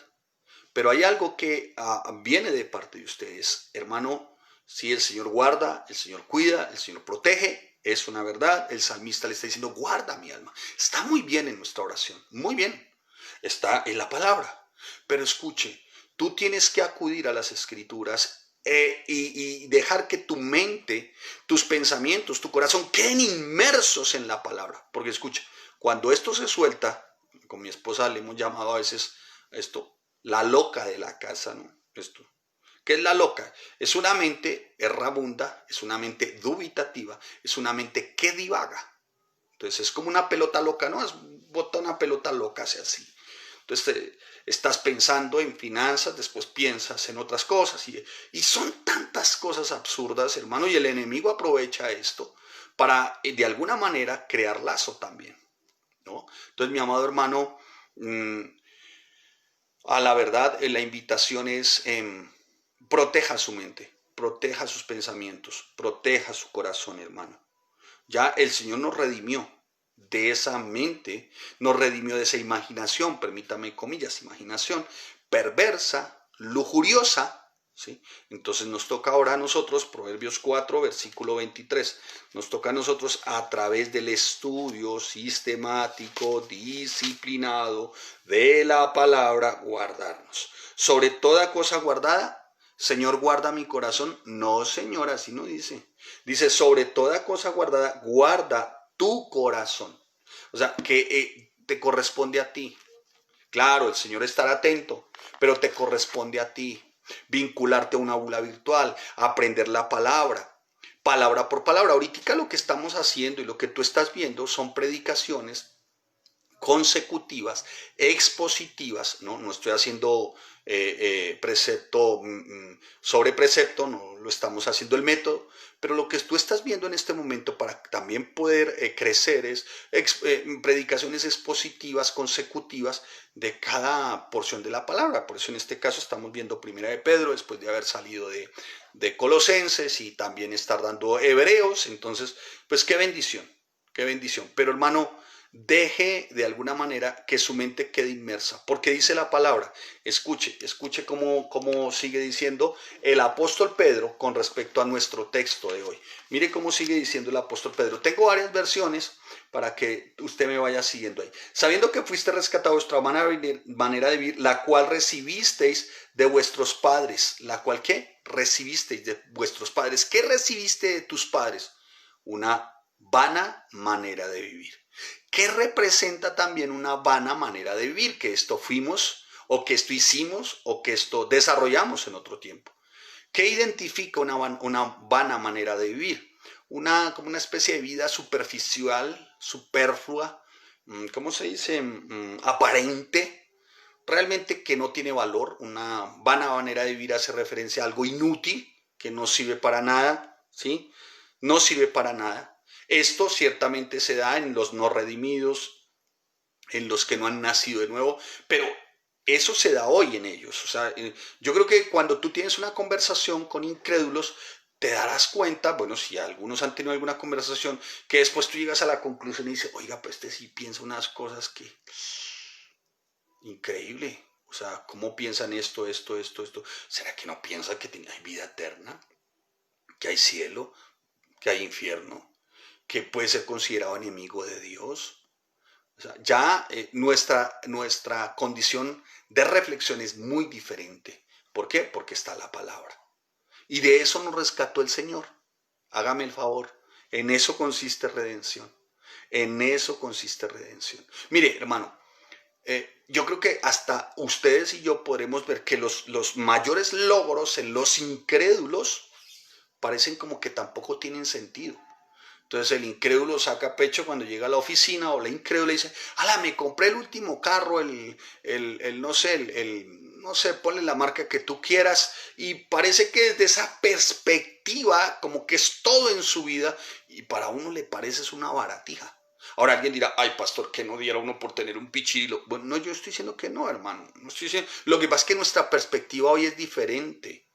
Pero hay algo que viene de parte de ustedes. Hermano, si el Señor guarda, el Señor cuida, el Señor protege. Es una verdad, el salmista le está diciendo, guarda mi alma. Está muy bien en nuestra oración, muy bien. Está en la palabra. Pero escuche, tú tienes que acudir a las Escrituras y dejar que tu mente, tus pensamientos, tu corazón queden inmersos en la palabra. Porque escuche, cuando esto se suelta, con mi esposa le hemos llamado a veces esto, la loca de la casa, ¿no? Esto. ¿Qué es la loca? Es una mente errabunda, es una mente dubitativa, es una mente que divaga. Entonces es como una pelota loca, ¿no? Bota una pelota loca, hace así. Entonces estás pensando en finanzas, después piensas en otras cosas y son tantas cosas absurdas, hermano, y el enemigo aprovecha esto para de alguna manera crear lazo también, ¿no? Entonces, mi amado hermano, a la verdad, la invitación es proteja su mente, proteja sus pensamientos, proteja su corazón, hermano. Ya el Señor nos redimió de esa mente, nos redimió de esa imaginación, permítame comillas, imaginación perversa, lujuriosa, ¿sí? Entonces nos toca ahora a nosotros, Proverbios 4, versículo 23, nos toca a nosotros a través del estudio sistemático, disciplinado de la palabra, guardarnos. Sobre toda cosa guardada, Señor, guarda mi corazón. No, Señor, así no dice. Dice, sobre toda cosa guardada, guarda tu corazón. O sea, que te corresponde a ti. Claro, el Señor estará atento, pero te corresponde a ti vincularte a una aula virtual, aprender la palabra, palabra por palabra. Ahorita lo que estamos haciendo y lo que tú estás viendo son predicaciones consecutivas, expositivas, no estoy haciendo precepto sobre precepto, no lo estamos haciendo el método, pero lo que tú estás viendo en este momento para también poder crecer es predicaciones expositivas consecutivas de cada porción de la palabra. Por eso en este caso estamos viendo Primera de Pedro después de haber salido de Colosenses y también estar dando Hebreos. Entonces, pues qué bendición, qué bendición. Pero hermano, deje de alguna manera que su mente quede inmersa, porque dice la palabra, escuche cómo sigue diciendo el apóstol Pedro con respecto a nuestro texto de hoy. Mire cómo sigue diciendo el apóstol Pedro. Tengo varias versiones para que usted me vaya siguiendo ahí. Sabiendo que fuiste rescatado vuestra manera de vivir, la cual recibisteis de vuestros padres. ¿La cual qué? Recibisteis de vuestros padres. ¿Qué recibiste de tus padres? Una vana manera de vivir. ¿Qué representa también una vana manera de vivir? Que esto fuimos, o que esto hicimos, o que esto desarrollamos en otro tiempo. ¿Qué identifica una vana manera de vivir? Como una especie de vida superficial, superflua, ¿cómo se dice? Aparente, realmente que no tiene valor. Una vana manera de vivir hace referencia a algo inútil, que no sirve para nada, ¿sí? No sirve para nada. Esto ciertamente se da en los no redimidos, en los que no han nacido de nuevo, pero eso se da hoy en ellos. O sea, yo creo que cuando tú tienes una conversación con incrédulos, te darás cuenta, bueno, si algunos han tenido alguna conversación, que después tú llegas a la conclusión y dices, oiga, pues este sí piensa unas cosas que... Increíble. O sea, ¿cómo piensan esto? ¿Será que no piensan que hay vida eterna? ¿Que hay cielo? ¿Que hay infierno? ¿Que puede ser considerado enemigo de Dios? O sea, ya nuestra condición de reflexión es muy diferente. ¿Por qué? Porque está la palabra. Y de eso nos rescató el Señor. Hágame el favor. En eso consiste redención. En eso consiste redención. Mire, hermano, yo creo que hasta ustedes y yo podremos ver que los mayores logros en los incrédulos parecen como que tampoco tienen sentido. Entonces el incrédulo saca pecho cuando llega a la oficina, o la incrédula dice, ala, me compré el último carro, no sé, ponle la marca que tú quieras, y parece que desde esa perspectiva, como que es todo en su vida, y para uno le parece es una baratija. Ahora alguien dirá, ay pastor, que no diera uno por tener un pichirilo. Bueno, no, yo estoy diciendo que no, hermano. No estoy diciendo... Lo que pasa es que nuestra perspectiva hoy es diferente.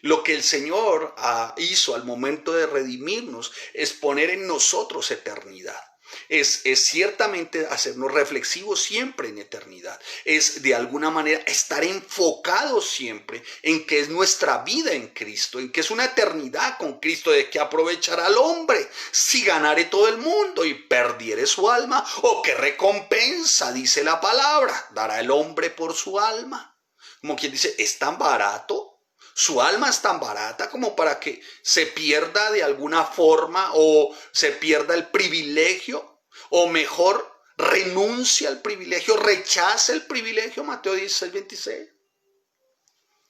Lo que el Señor hizo al momento de redimirnos es poner en nosotros eternidad. Es ciertamente hacernos reflexivos siempre en eternidad. Es de alguna manera estar enfocados siempre en que es nuestra vida en Cristo, en que es una eternidad con Cristo. ¿De qué aprovechará al hombre si ganare todo el mundo y perdiere su alma? ¿O qué recompensa, dice la palabra, dará el hombre por su alma? Como quien dice, ¿es tan barato? Su alma es tan barata como para que se pierda de alguna forma, o se pierda el privilegio, o mejor renuncia al privilegio, rechaza el privilegio. Mateo 16:26.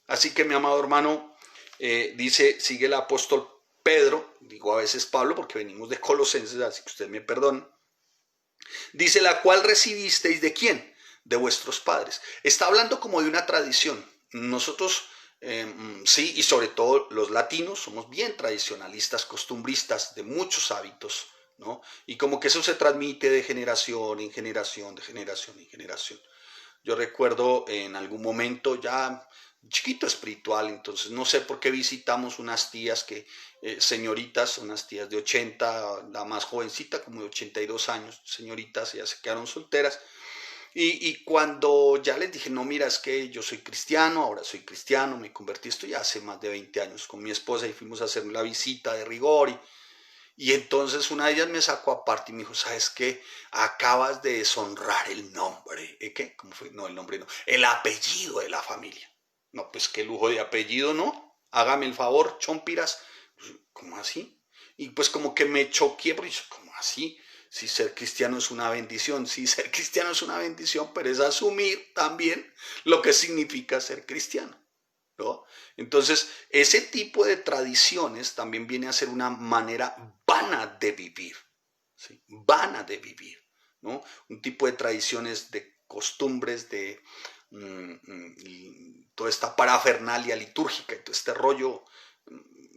Así que, mi amado hermano, sigue el apóstol Pedro, digo a veces Pablo porque venimos de Colosenses, así que usted me perdone. Dice, la cual recibisteis ¿de quién? De vuestros padres. Está hablando como de una tradición. Nosotros... sí, y sobre todo los latinos somos bien tradicionalistas, costumbristas de muchos hábitos, ¿no? Y como que eso se transmite de generación en generación, de generación en generación. Yo recuerdo en algún momento ya chiquito espiritual, entonces no sé por qué visitamos unas tías señoritas, unas tías de 80, la más jovencita como de 82 años, señoritas, ya se quedaron solteras. Y cuando ya les dije, no, mira, es que yo soy cristiano, ahora soy cristiano, me convertí, esto ya hace más de 20 años con mi esposa, y fuimos a hacer la visita de rigor. Y entonces una de ellas me sacó aparte y me dijo, ¿sabes qué? Acabas de deshonrar el nombre. ¿Qué? ¿Cómo fue? No, el nombre no. El apellido de la familia. No, pues qué lujo de apellido, ¿no? Hágame el favor, chompiras. ¿Cómo así? Y pues como que me choqué, porque ¿cómo así? Si ser cristiano es una bendición, sí, ser cristiano es una bendición, pero es asumir también lo que significa ser cristiano, ¿no? Entonces, ese tipo de tradiciones también viene a ser una manera vana de vivir, ¿sí? Vana de vivir, ¿no? Un tipo de tradiciones, de costumbres, de toda esta parafernalia litúrgica y todo este rollo.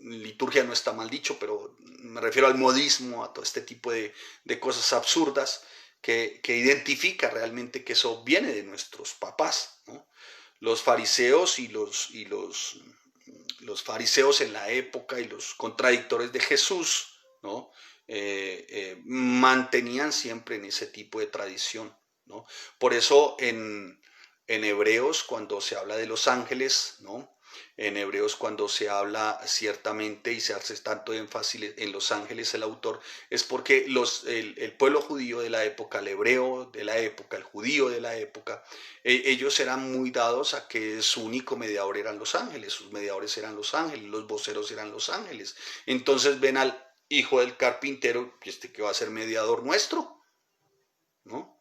Liturgia no está mal dicho, pero me refiero al modismo, a todo este tipo de cosas absurdas que identifica realmente que eso viene de nuestros papás, ¿no? Los fariseos los fariseos en la época y los contradictores de Jesús, ¿no? Mantenían siempre en ese tipo de tradición, ¿no? Por eso en Hebreos, cuando se habla de los ángeles, ¿no? En Hebreos, cuando se habla ciertamente y se hace tanto énfasis en los ángeles, el autor, es porque el pueblo judío de la época, el hebreo de la época, el judío de la época, ellos eran muy dados a que su único mediador eran los ángeles, sus mediadores eran los ángeles, los voceros eran los ángeles. Entonces ven al hijo del carpintero, que va a ser mediador nuestro, ¿no?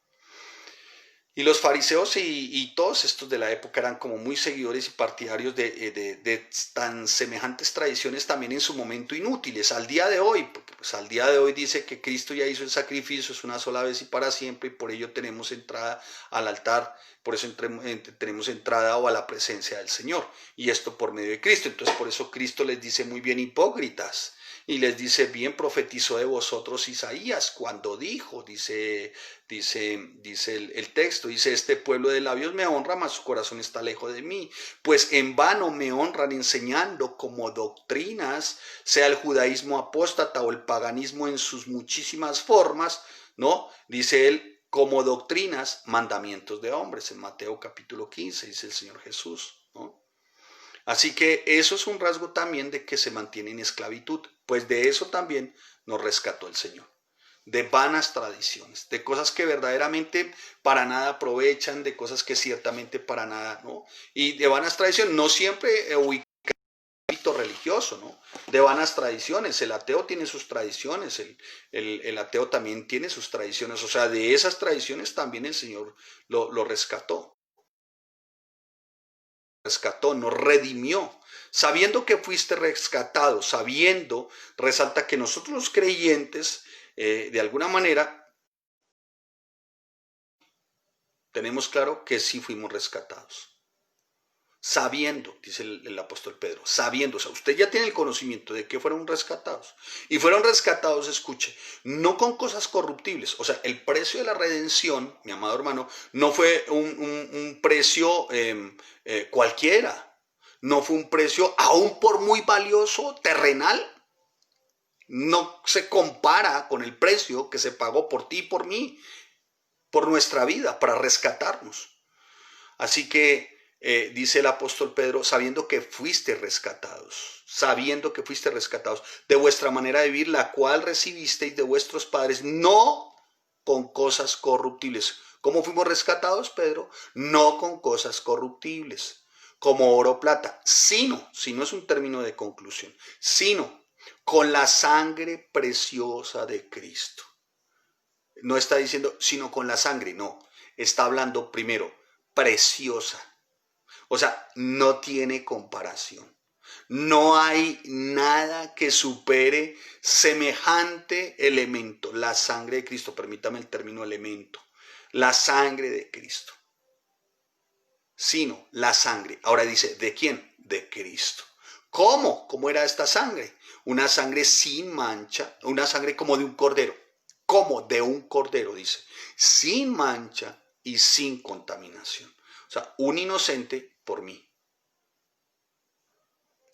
Y los fariseos y todos estos de la época eran como muy seguidores y partidarios de tan semejantes tradiciones también en su momento inútiles. Al día de hoy, pues al día de hoy dice que Cristo ya hizo el sacrificio, es una sola vez y para siempre, y por ello tenemos entrada al altar, por eso tenemos entrada o a la presencia del Señor, y esto por medio de Cristo. Entonces por eso Cristo les dice muy bien hipócritas, y les dice, bien profetizó de vosotros Isaías cuando dijo, dice el texto, dice, este pueblo de labios me honra, mas su corazón está lejos de mí, pues en vano me honran enseñando como doctrinas, sea el judaísmo apóstata o el paganismo en sus muchísimas formas, ¿no? Dice él, como doctrinas, mandamientos de hombres, en Mateo capítulo 15, dice el Señor Jesús, ¿no? Así que eso es un rasgo también de que se mantiene en esclavitud, pues de eso también nos rescató el Señor, de vanas tradiciones, de cosas que verdaderamente para nada aprovechan, de cosas que ciertamente para nada, ¿no? Y de vanas tradiciones, no siempre ubicadas en el ámbito religioso, ¿no? De vanas tradiciones, el ateo tiene sus tradiciones, el ateo también tiene sus tradiciones, o sea, de esas tradiciones también el Señor lo rescató. Nos redimió, sabiendo que fuiste rescatado, sabiendo, resalta que nosotros los creyentes, de alguna manera, tenemos claro que sí fuimos rescatados. Sabiendo, dice el apóstol Pedro, sabiendo, o sea, usted ya tiene el conocimiento de que fueron rescatados. Y fueron rescatados, escuche, no con cosas corruptibles. O sea, el precio de la redención, mi amado hermano, no fue un precio cualquiera. No fue un precio, aún por muy valioso, terrenal. No se compara con el precio que se pagó por ti y por mí, por nuestra vida, para rescatarnos. Así que dice el apóstol Pedro, sabiendo que fuiste rescatados, de vuestra manera de vivir, la cual recibisteis de vuestros padres, no con cosas corruptibles. ¿Cómo fuimos rescatados, Pedro? No con cosas corruptibles, como oro o plata, sino es un término de conclusión, sino con la sangre preciosa de Cristo. No está diciendo, sino con la sangre, no. Está hablando primero, preciosa. O sea, no tiene comparación. No hay nada que supere semejante elemento, la sangre de Cristo. Permítame el término elemento. La sangre de Cristo. Sino la sangre. Ahora dice, ¿de quién? De Cristo. ¿Cómo? ¿Cómo era esta sangre? Una sangre sin mancha, una sangre como de un cordero. Como de un cordero, dice. Sin mancha y sin contaminación. O sea, un inocente por mí.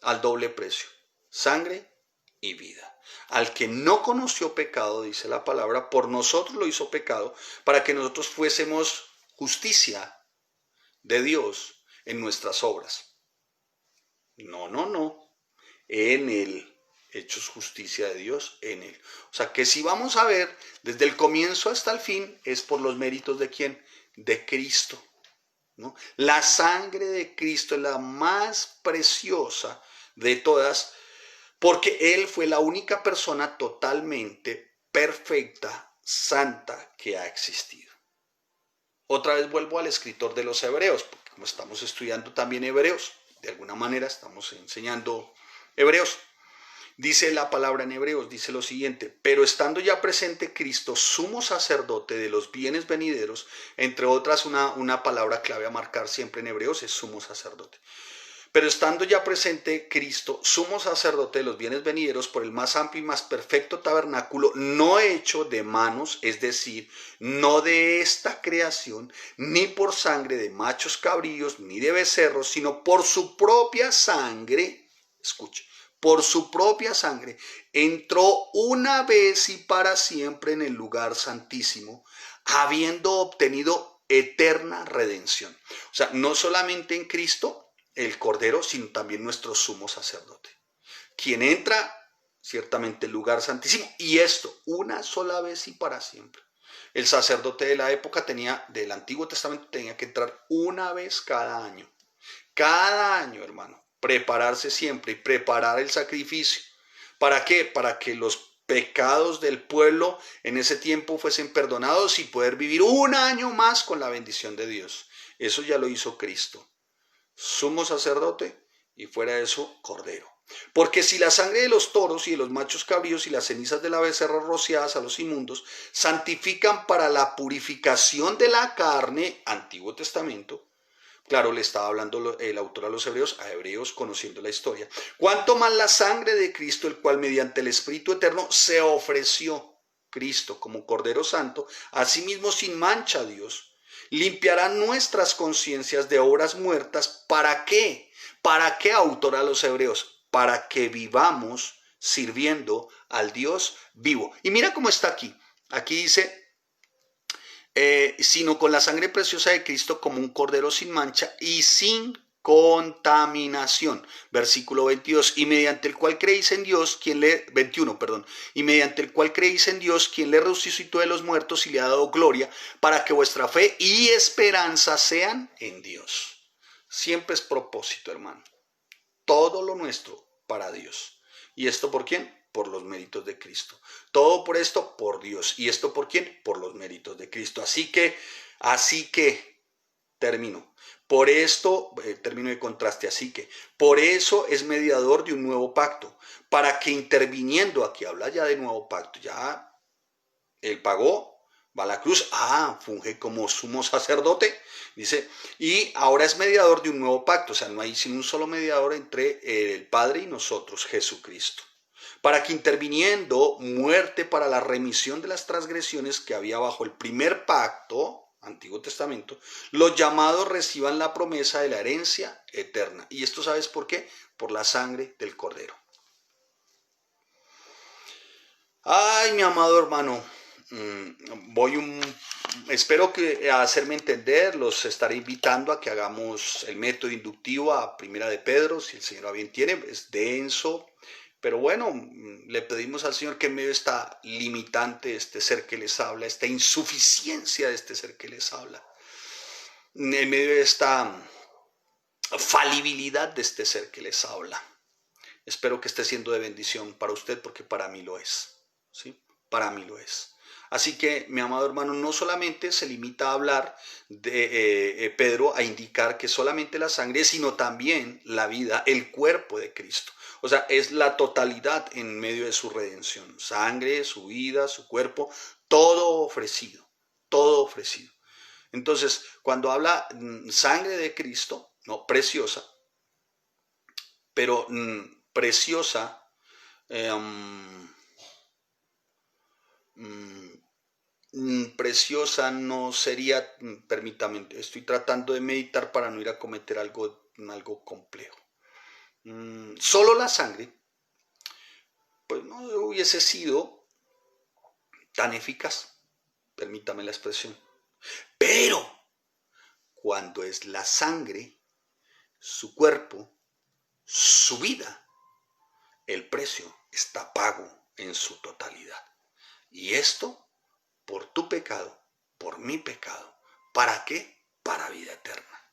Al doble precio. Sangre y vida. Al que no conoció pecado, dice la palabra, por nosotros lo hizo pecado, para que nosotros fuésemos justicia de Dios en nuestras obras. No. En él. Hechos justicia de Dios en él. O sea que si vamos a ver desde el comienzo hasta el fin, es por los méritos de quién? De Cristo, ¿no? La sangre de Cristo es la más preciosa de todas, porque Él fue la única persona totalmente perfecta santa que ha existido. Otra vez vuelvo al escritor de los Hebreos, porque como estamos estudiando también Hebreos, de alguna manera estamos enseñando Hebreos. Dice la palabra en Hebreos, dice lo siguiente: pero estando ya presente Cristo, sumo sacerdote de los bienes venideros, entre otras una palabra clave a marcar siempre en Hebreos es sumo sacerdote. Pero estando ya presente Cristo, sumo sacerdote de los bienes venideros, por el más amplio y más perfecto tabernáculo, no hecho de manos, es decir, no de esta creación, ni por sangre de machos cabríos, ni de becerros, sino por su propia sangre, escuche, por su propia sangre, entró una vez y para siempre en el lugar santísimo, habiendo obtenido eterna redención. O sea, no solamente en Cristo, el Cordero, sino también nuestro sumo sacerdote, quien entra ciertamente el lugar santísimo, y esto una sola vez y para siempre. El sacerdote de la época del Antiguo Testamento tenía que entrar una vez cada año, hermano, prepararse siempre y preparar el sacrificio. ¿Para qué? Para que los pecados del pueblo en ese tiempo fuesen perdonados y poder vivir un año más con la bendición de Dios. Eso ya lo hizo Cristo, sumo sacerdote, y fuera de eso, cordero. Porque si la sangre de los toros y de los machos cabríos y las cenizas de la becerra rociadas a los inmundos santifican para la purificación de la carne, Antiguo Testamento, claro, le estaba hablando el autor a los hebreos, a hebreos conociendo la historia, cuanto más la sangre de Cristo, el cual mediante el Espíritu Eterno se ofreció, Cristo como Cordero Santo, asimismo sin mancha a Dios, limpiará nuestras conciencias de obras muertas. ¿Para qué? ¿Para qué, autor a los hebreos? Para que vivamos sirviendo al Dios vivo. Y mira cómo está aquí. Aquí dice, sino con la sangre preciosa de Cristo como un cordero sin mancha y sin contaminación. Versículo 22, y mediante el cual creéis en Dios, 21, y mediante el cual creéis en Dios, quien le resucitó de los muertos y le ha dado gloria, para que vuestra fe y esperanza sean en Dios. Siempre es propósito, hermano. Todo lo nuestro para Dios. ¿Y esto por quién? Por los méritos de Cristo. Todo por esto, por Dios. ¿Y esto por quién? Por los méritos de Cristo. Así que, termino. Por esto, término de contraste, así que, por eso es mediador de un nuevo pacto, para que interviniendo, aquí habla ya de nuevo pacto, ya él pagó, va a la cruz, funge como sumo sacerdote, dice, y ahora es mediador de un nuevo pacto, o sea, no hay sino un solo mediador entre el Padre y nosotros, Jesucristo, para que interviniendo muerte para la remisión de las transgresiones que había bajo el primer pacto, Antiguo Testamento, los llamados reciban la promesa de la herencia eterna. ¿Y esto sabes por qué? Por la sangre del Cordero. Ay, mi amado hermano, espero que hacerme entender, los estaré invitando a que hagamos el método inductivo a Primera de Pedro, si el Señor a bien tiene, es denso, pero bueno, le pedimos al Señor que en medio de esta limitante de este ser que les habla, esta insuficiencia de este ser que les habla, en medio de esta falibilidad de este ser que les habla, espero que esté siendo de bendición para usted, porque para mí lo es, ¿sí? Para mí lo es. Así que, mi amado hermano, no solamente se limita a hablar de Pedro, a indicar que solamente la sangre, sino también la vida, el cuerpo de Cristo. O sea, es la totalidad en medio de su redención. Sangre, su vida, su cuerpo, todo ofrecido, todo ofrecido. Entonces, cuando habla sangre de Cristo, no, preciosa, pero preciosa, preciosa no sería, permítame, estoy tratando de meditar para no ir a cometer algo complejo. Solo la sangre, pues no hubiese sido tan eficaz, permítame la expresión. Pero cuando es la sangre, su cuerpo, su vida, el precio está pago en su totalidad. Y esto por tu pecado, por mi pecado. ¿Para qué? Para vida eterna.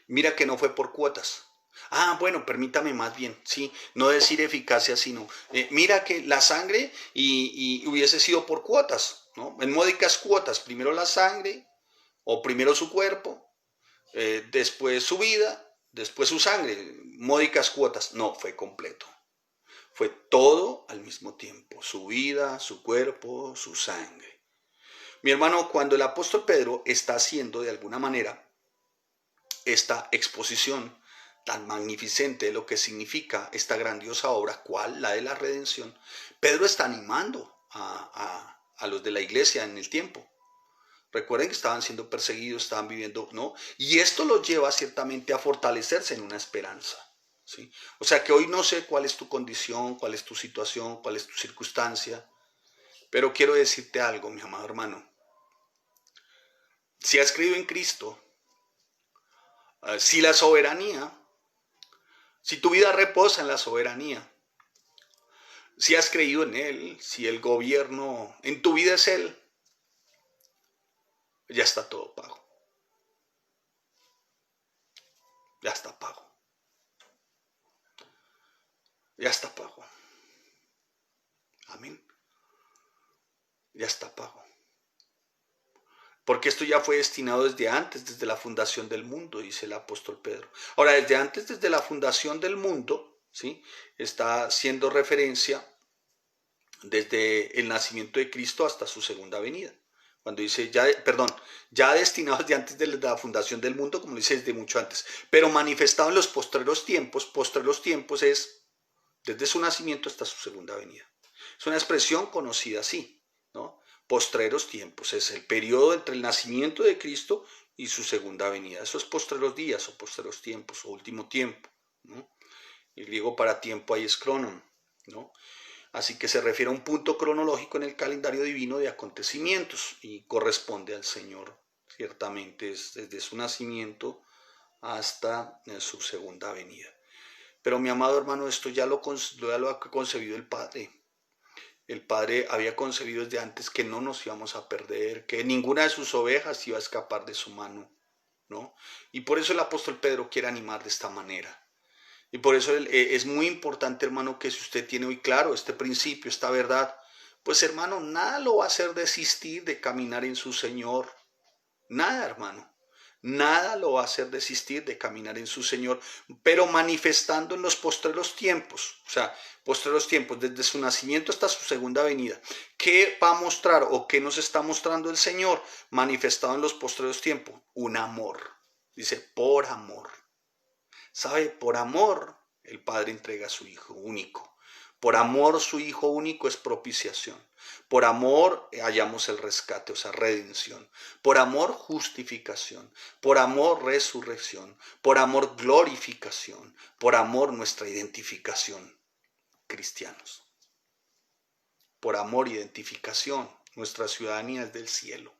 Mira que no fue por cuotas. Ah, bueno, permítame más bien, sí, no decir eficacia, sino, mira que la sangre y hubiese sido por cuotas, ¿no? En módicas cuotas, primero la sangre o primero su cuerpo, después su vida, después su sangre, módicas cuotas. No, fue completo. Fue todo al mismo tiempo, su vida, su cuerpo, su sangre. Mi hermano, cuando el apóstol Pedro está haciendo de alguna manera esta exposición tan magnificente de lo que significa esta grandiosa obra, ¿cuál? La de la redención, Pedro está animando a los de la iglesia en el tiempo. Recuerden que estaban siendo perseguidos, estaban viviendo, ¿no? Y esto los lleva ciertamente a fortalecerse en una esperanza, ¿sí? O sea que hoy no sé cuál es tu condición, cuál es tu situación, cuál es tu circunstancia, pero quiero decirte algo, mi amado hermano. Si has creído en Cristo, si la soberanía, si tu vida reposa en la soberanía, si has creído en Él, si el gobierno en tu vida es Él, ya está todo pago. Ya está pago. Ya está pago. Amén. Ya está pago. Porque esto ya fue destinado desde antes, desde la fundación del mundo, dice el apóstol Pedro. Ahora, desde antes, desde la fundación del mundo, ¿sí? Está haciendo referencia desde el nacimiento de Cristo hasta su segunda venida. Cuando dice, ya destinado desde antes de la fundación del mundo, como dice desde mucho antes, pero manifestado en los postreros tiempos es desde su nacimiento hasta su segunda venida. Es una expresión conocida así, ¿no? Postreros tiempos, es el periodo entre el nacimiento de Cristo y su segunda venida. Eso es postreros días o postreros tiempos o último tiempo, ¿no? El griego para tiempo ahí es cronon, ¿no? Así que se refiere a un punto cronológico en el calendario divino de acontecimientos y corresponde al Señor, ciertamente es desde su nacimiento hasta su segunda venida. Pero mi amado hermano, esto ya lo ha concebido el Padre. El Padre había concebido desde antes que no nos íbamos a perder, que ninguna de sus ovejas iba a escapar de su mano, ¿no? Y por eso el apóstol Pedro quiere animar de esta manera. Y por eso es muy importante, hermano, que si usted tiene hoy claro este principio, esta verdad, pues hermano, nada lo va a hacer desistir de caminar en su Señor. Nada, hermano. Nada lo va a hacer desistir de caminar en su Señor, pero manifestando en los postreros tiempos, o sea, postreros tiempos, desde su nacimiento hasta su segunda venida. ¿Qué va a mostrar o qué nos está mostrando el Señor manifestado en los postreros tiempos? Un amor. Dice, por amor. ¿Sabe? Por amor el Padre entrega a su Hijo único. Por amor su Hijo único es propiciación. Por amor hallamos el rescate, o sea, redención. Por amor justificación. Por amor resurrección. Por amor glorificación. Por amor nuestra identificación, cristianos. Por amor identificación. Nuestra ciudadanía es del cielo.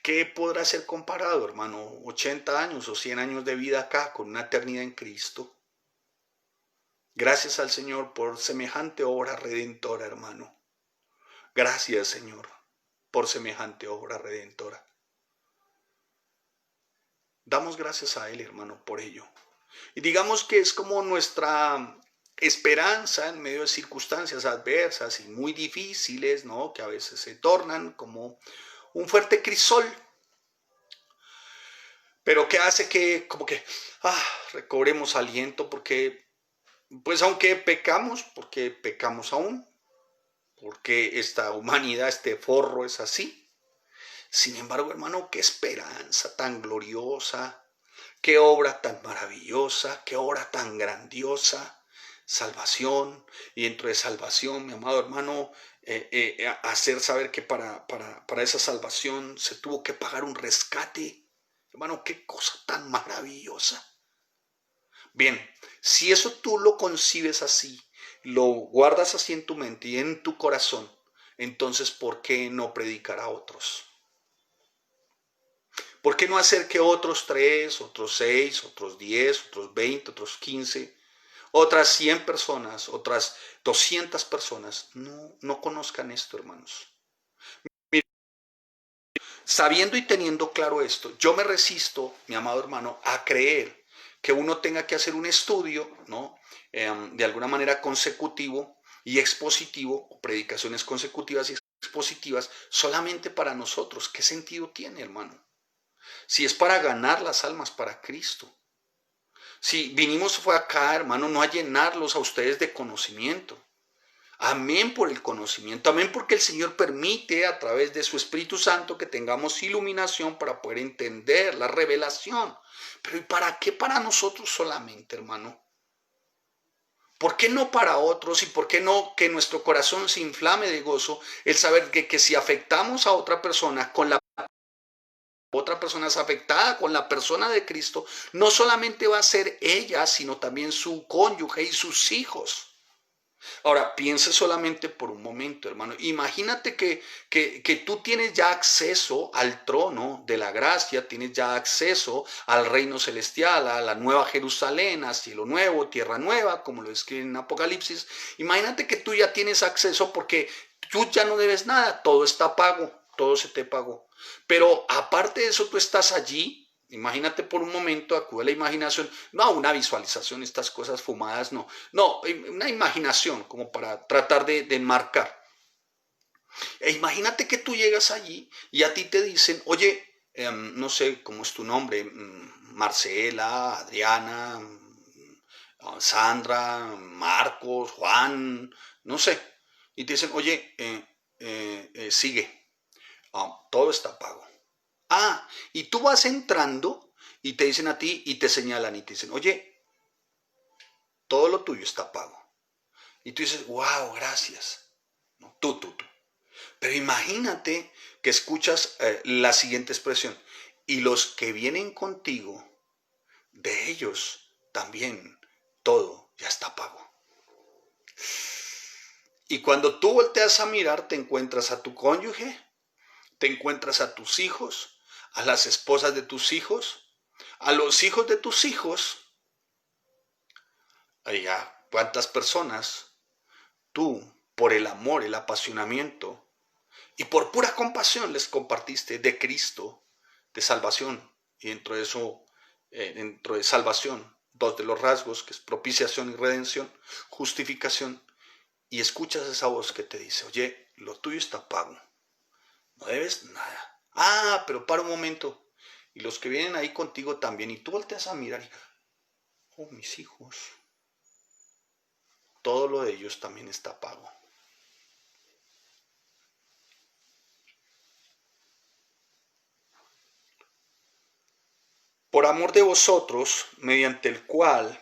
¿Qué podrá ser comparado, hermano? 80 años o 100 años de vida acá con una eternidad en Cristo. Gracias al Señor por semejante obra redentora, hermano. Gracias, Señor, por semejante obra redentora. Damos gracias a Él, hermano, por ello. Y digamos que es como nuestra esperanza en medio de circunstancias adversas y muy difíciles, ¿no? Que a veces se tornan como un fuerte crisol, pero que hace que como que recobremos aliento porque, pues aunque pecamos, porque pecamos aún, porque esta humanidad, este forro es así. Sin embargo, hermano, qué esperanza tan gloriosa, qué obra tan maravillosa, qué obra tan grandiosa, salvación, y dentro de salvación, mi amado hermano, hacer saber que para esa salvación se tuvo que pagar un rescate. Hermano, qué cosa tan maravillosa. Bien, si eso tú lo concibes así, lo guardas así en tu mente y en tu corazón, entonces ¿por qué no predicar a otros? ¿Por qué no hacer que otros 3, otros 6, otros 10, otros 20, otros 15, otras 100 personas, otras 200 personas no conozcan esto, hermanos? Sabiendo y teniendo claro esto, yo me resisto, mi amado hermano, a creer que uno tenga que hacer un estudio, ¿no? De alguna manera consecutivo y expositivo, o predicaciones consecutivas y expositivas, solamente para nosotros. ¿Qué sentido tiene, hermano? Si es para ganar las almas para Cristo. Si vinimos fue acá, hermano, no a llenarlos a ustedes de conocimiento. Amén por el conocimiento, amén porque el Señor permite a través de su Espíritu Santo que tengamos iluminación para poder entender la revelación. Pero ¿y para qué para nosotros solamente, hermano? ¿Por qué no para otros y por qué no que nuestro corazón se inflame de gozo el saber que si afectamos a otra persona con la otra persona es afectada con la persona de Cristo, no solamente va a ser ella, sino también su cónyuge y sus hijos? Ahora, piense solamente por un momento, hermano. Imagínate que tú tienes ya acceso al trono de la gracia, tienes ya acceso al reino celestial, a la nueva Jerusalén, a cielo nuevo, tierra nueva, como lo describe en Apocalipsis. Imagínate que tú ya tienes acceso porque tú ya no debes nada, todo está pago, todo se te pagó. Pero aparte de eso, tú estás allí. Imagínate por un momento, acude a la imaginación, no a una visualización, estas cosas fumadas, no. No, una imaginación como para tratar de enmarcar. E imagínate que tú llegas allí y a ti te dicen, oye, no sé cómo es tu nombre, Marcela, Adriana, Sandra, Marcos, Juan, no sé. Y te dicen, oye, sigue, todo está pago. Ah, y tú vas entrando y te dicen a ti y te señalan y te dicen, oye, todo lo tuyo está pago. Y tú dices, wow, gracias. No, tú. Pero imagínate que escuchas la siguiente expresión. Y los que vienen contigo, de ellos también todo ya está pago. Y cuando tú volteas a mirar, te encuentras a tu cónyuge, te encuentras a tus hijos, a las esposas de tus hijos, a los hijos de tus hijos. Allá, ¿cuántas personas tú, por el amor, el apasionamiento y por pura compasión les compartiste de Cristo, de salvación? Y dentro de eso, dentro de salvación, dos de los rasgos, que es propiciación y redención, justificación, y escuchas esa voz que te dice, oye, lo tuyo está pago, no debes nada. Ah, pero para un momento, y los que vienen ahí contigo también, y tú volteas a mirar y, oh, mis hijos, todo lo de ellos también está pago. Por amor de vosotros, mediante el cual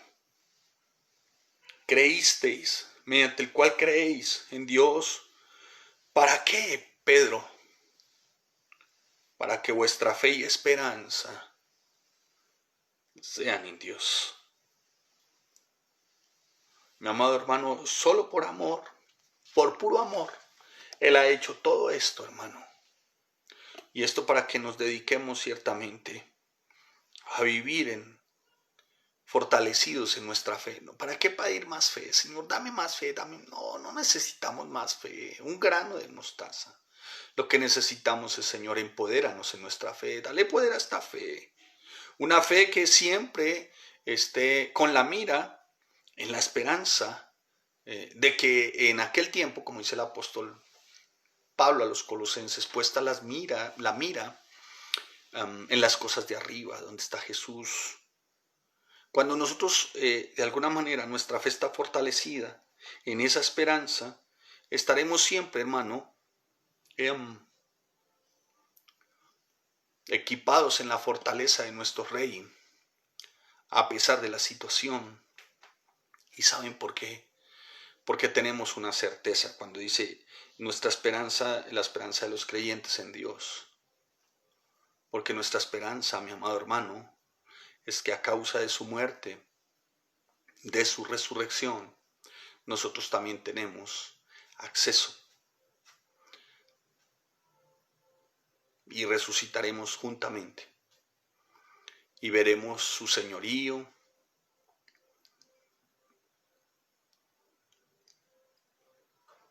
creísteis, mediante el cual creéis en Dios. ¿Para qué, Pedro? Para que vuestra fe y esperanza sean en Dios. Mi amado hermano, solo por amor, por puro amor, Él ha hecho todo esto, hermano. Y esto para que nos dediquemos ciertamente a vivir fortalecidos en nuestra fe. ¿No? ¿Para qué pedir más fe? Señor, dame más fe, dame. No necesitamos más fe. Un grano de mostaza. Lo que necesitamos es, Señor, empodéranos en nuestra fe. Dale poder a esta fe. Una fe que siempre esté con la mira en la esperanza de que en aquel tiempo, como dice el apóstol Pablo a los colosenses, puesta la mira en las cosas de arriba, donde está Jesús. Cuando nosotros, de alguna manera, nuestra fe está fortalecida en esa esperanza, estaremos siempre, hermano, equipados en la fortaleza de nuestro Rey, a pesar de la situación. ¿Y saben por qué? Porque tenemos una certeza cuando dice nuestra esperanza, la esperanza de los creyentes en Dios. Porque nuestra esperanza, mi amado hermano, es que a causa de su muerte, de su resurrección, nosotros también tenemos acceso y resucitaremos juntamente y veremos su señorío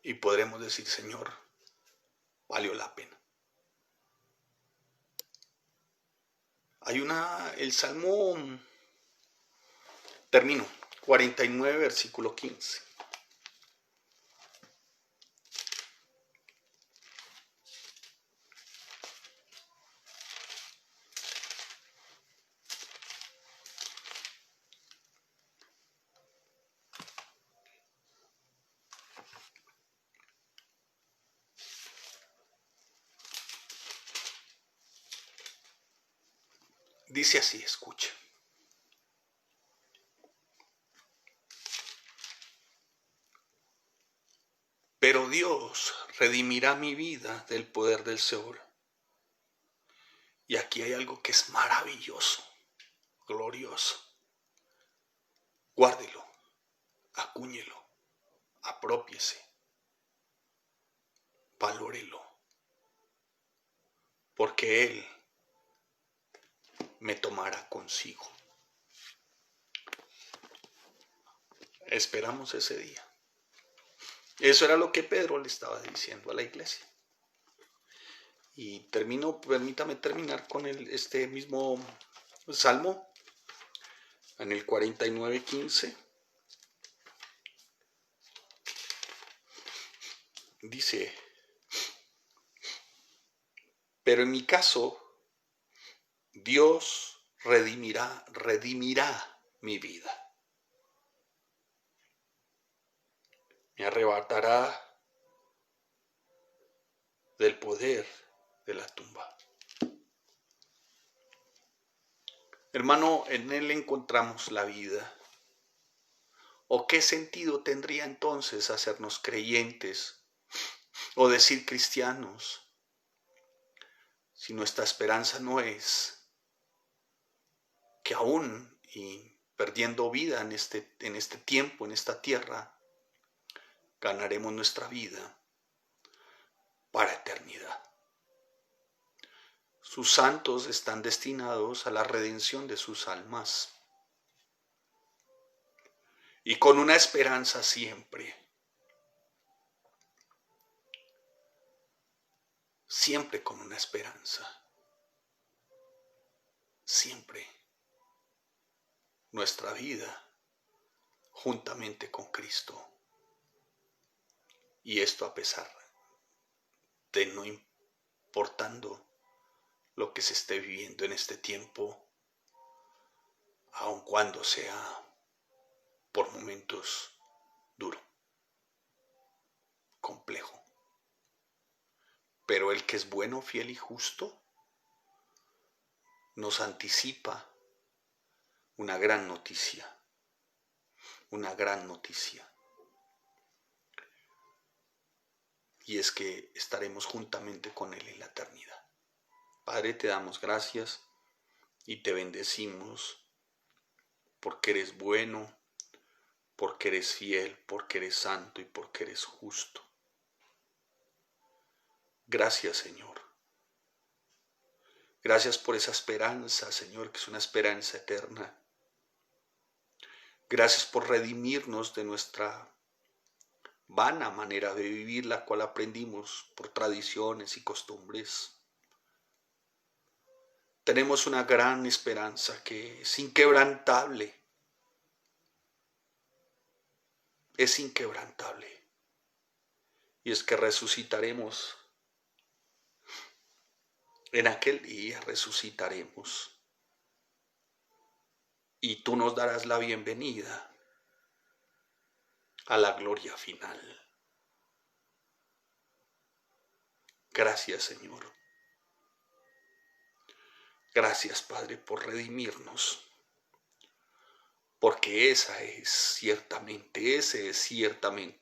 y podremos decir, Señor, valió la pena. Hay el Salmo Termino. 49, versículo 15. Dice así, escuche. Pero Dios redimirá mi vida del poder del Seol. Y aquí hay algo que es maravilloso, glorioso. Guárdelo, acúñelo, aprópiese, valórelo, porque Él me tomará consigo. Esperamos ese día. Eso era lo que Pedro le estaba diciendo a la iglesia. Y permítame terminar con este mismo salmo, en el 49:15. Dice, pero en mi caso, Dios redimirá mi vida. Me arrebatará del poder de la tumba. Hermano, en Él encontramos la vida. ¿O qué sentido tendría entonces hacernos creyentes o decir cristianos si nuestra esperanza no es que aún y perdiendo vida en este tiempo, en esta tierra, ganaremos nuestra vida para eternidad? Sus santos están destinados a la redención de sus almas y con una esperanza siempre con una esperanza, siempre nuestra vida juntamente con Cristo. Y esto a pesar de no importando lo que se esté viviendo en este tiempo, aun cuando sea por momentos duro, complejo. Pero el que es bueno, fiel y justo nos anticipa una gran noticia, y es que estaremos juntamente con Él en la eternidad. Padre, te damos gracias y te bendecimos porque eres bueno, porque eres fiel, porque eres santo y porque eres justo. Gracias, Señor. Gracias por esa esperanza, Señor, que es una esperanza eterna. Gracias por redimirnos de nuestra vana manera de vivir, la cual aprendimos por tradiciones y costumbres. Tenemos una gran esperanza que es inquebrantable. Es inquebrantable. Y es que resucitaremos. En aquel día resucitaremos. Y tú nos darás la bienvenida a la gloria final. Gracias, Señor. Gracias, Padre, por redimirnos. Porque ese es ciertamente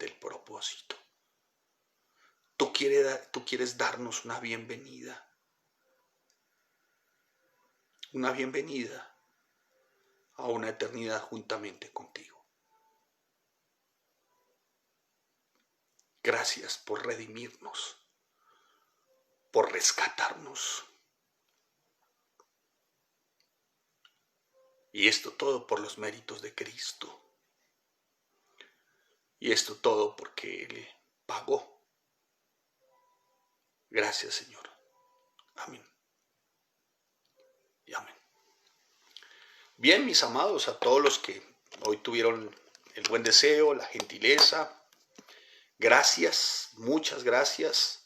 el propósito. Tú quieres darnos una bienvenida a una eternidad juntamente contigo. Gracias por redimirnos, por rescatarnos. Y esto todo por los méritos de Cristo. Y esto todo porque Él pagó. Gracias, Señor. Amén. Y amén. Bien, mis amados, a todos los que hoy tuvieron el buen deseo, la gentileza. Gracias, muchas gracias.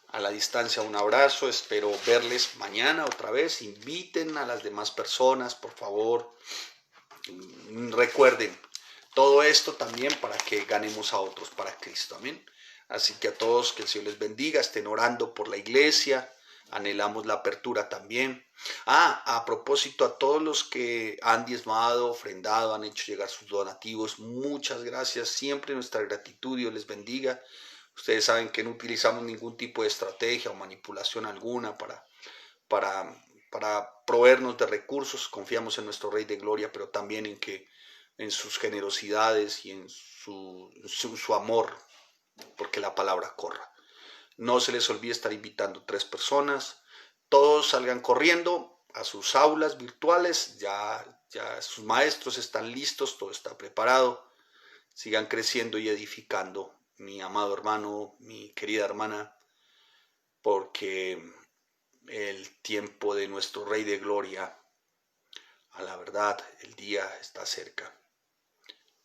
A la distancia un abrazo, espero verles mañana otra vez. Inviten a las demás personas, por favor. Recuerden, todo esto también para que ganemos a otros para Cristo. Amén. Así que a todos que el Señor les bendiga, estén orando por la iglesia. Anhelamos la apertura también. A propósito, a todos los que han diezmado, ofrendado, han hecho llegar sus donativos, muchas gracias. Siempre nuestra gratitud, Dios les bendiga. Ustedes saben que no utilizamos ningún tipo de estrategia o manipulación alguna para proveernos de recursos. Confiamos en nuestro Rey de Gloria, pero también en sus generosidades y en su amor, porque la palabra corra. No se les olvide estar invitando 3 personas. Todos salgan corriendo a sus aulas virtuales. Ya sus maestros están listos, todo está preparado. Sigan creciendo y edificando, mi amado hermano, mi querida hermana, porque el tiempo de nuestro Rey de Gloria, a la verdad, el día está cerca.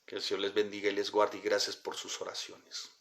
Que el Señor les bendiga y les guarde, y gracias por sus oraciones.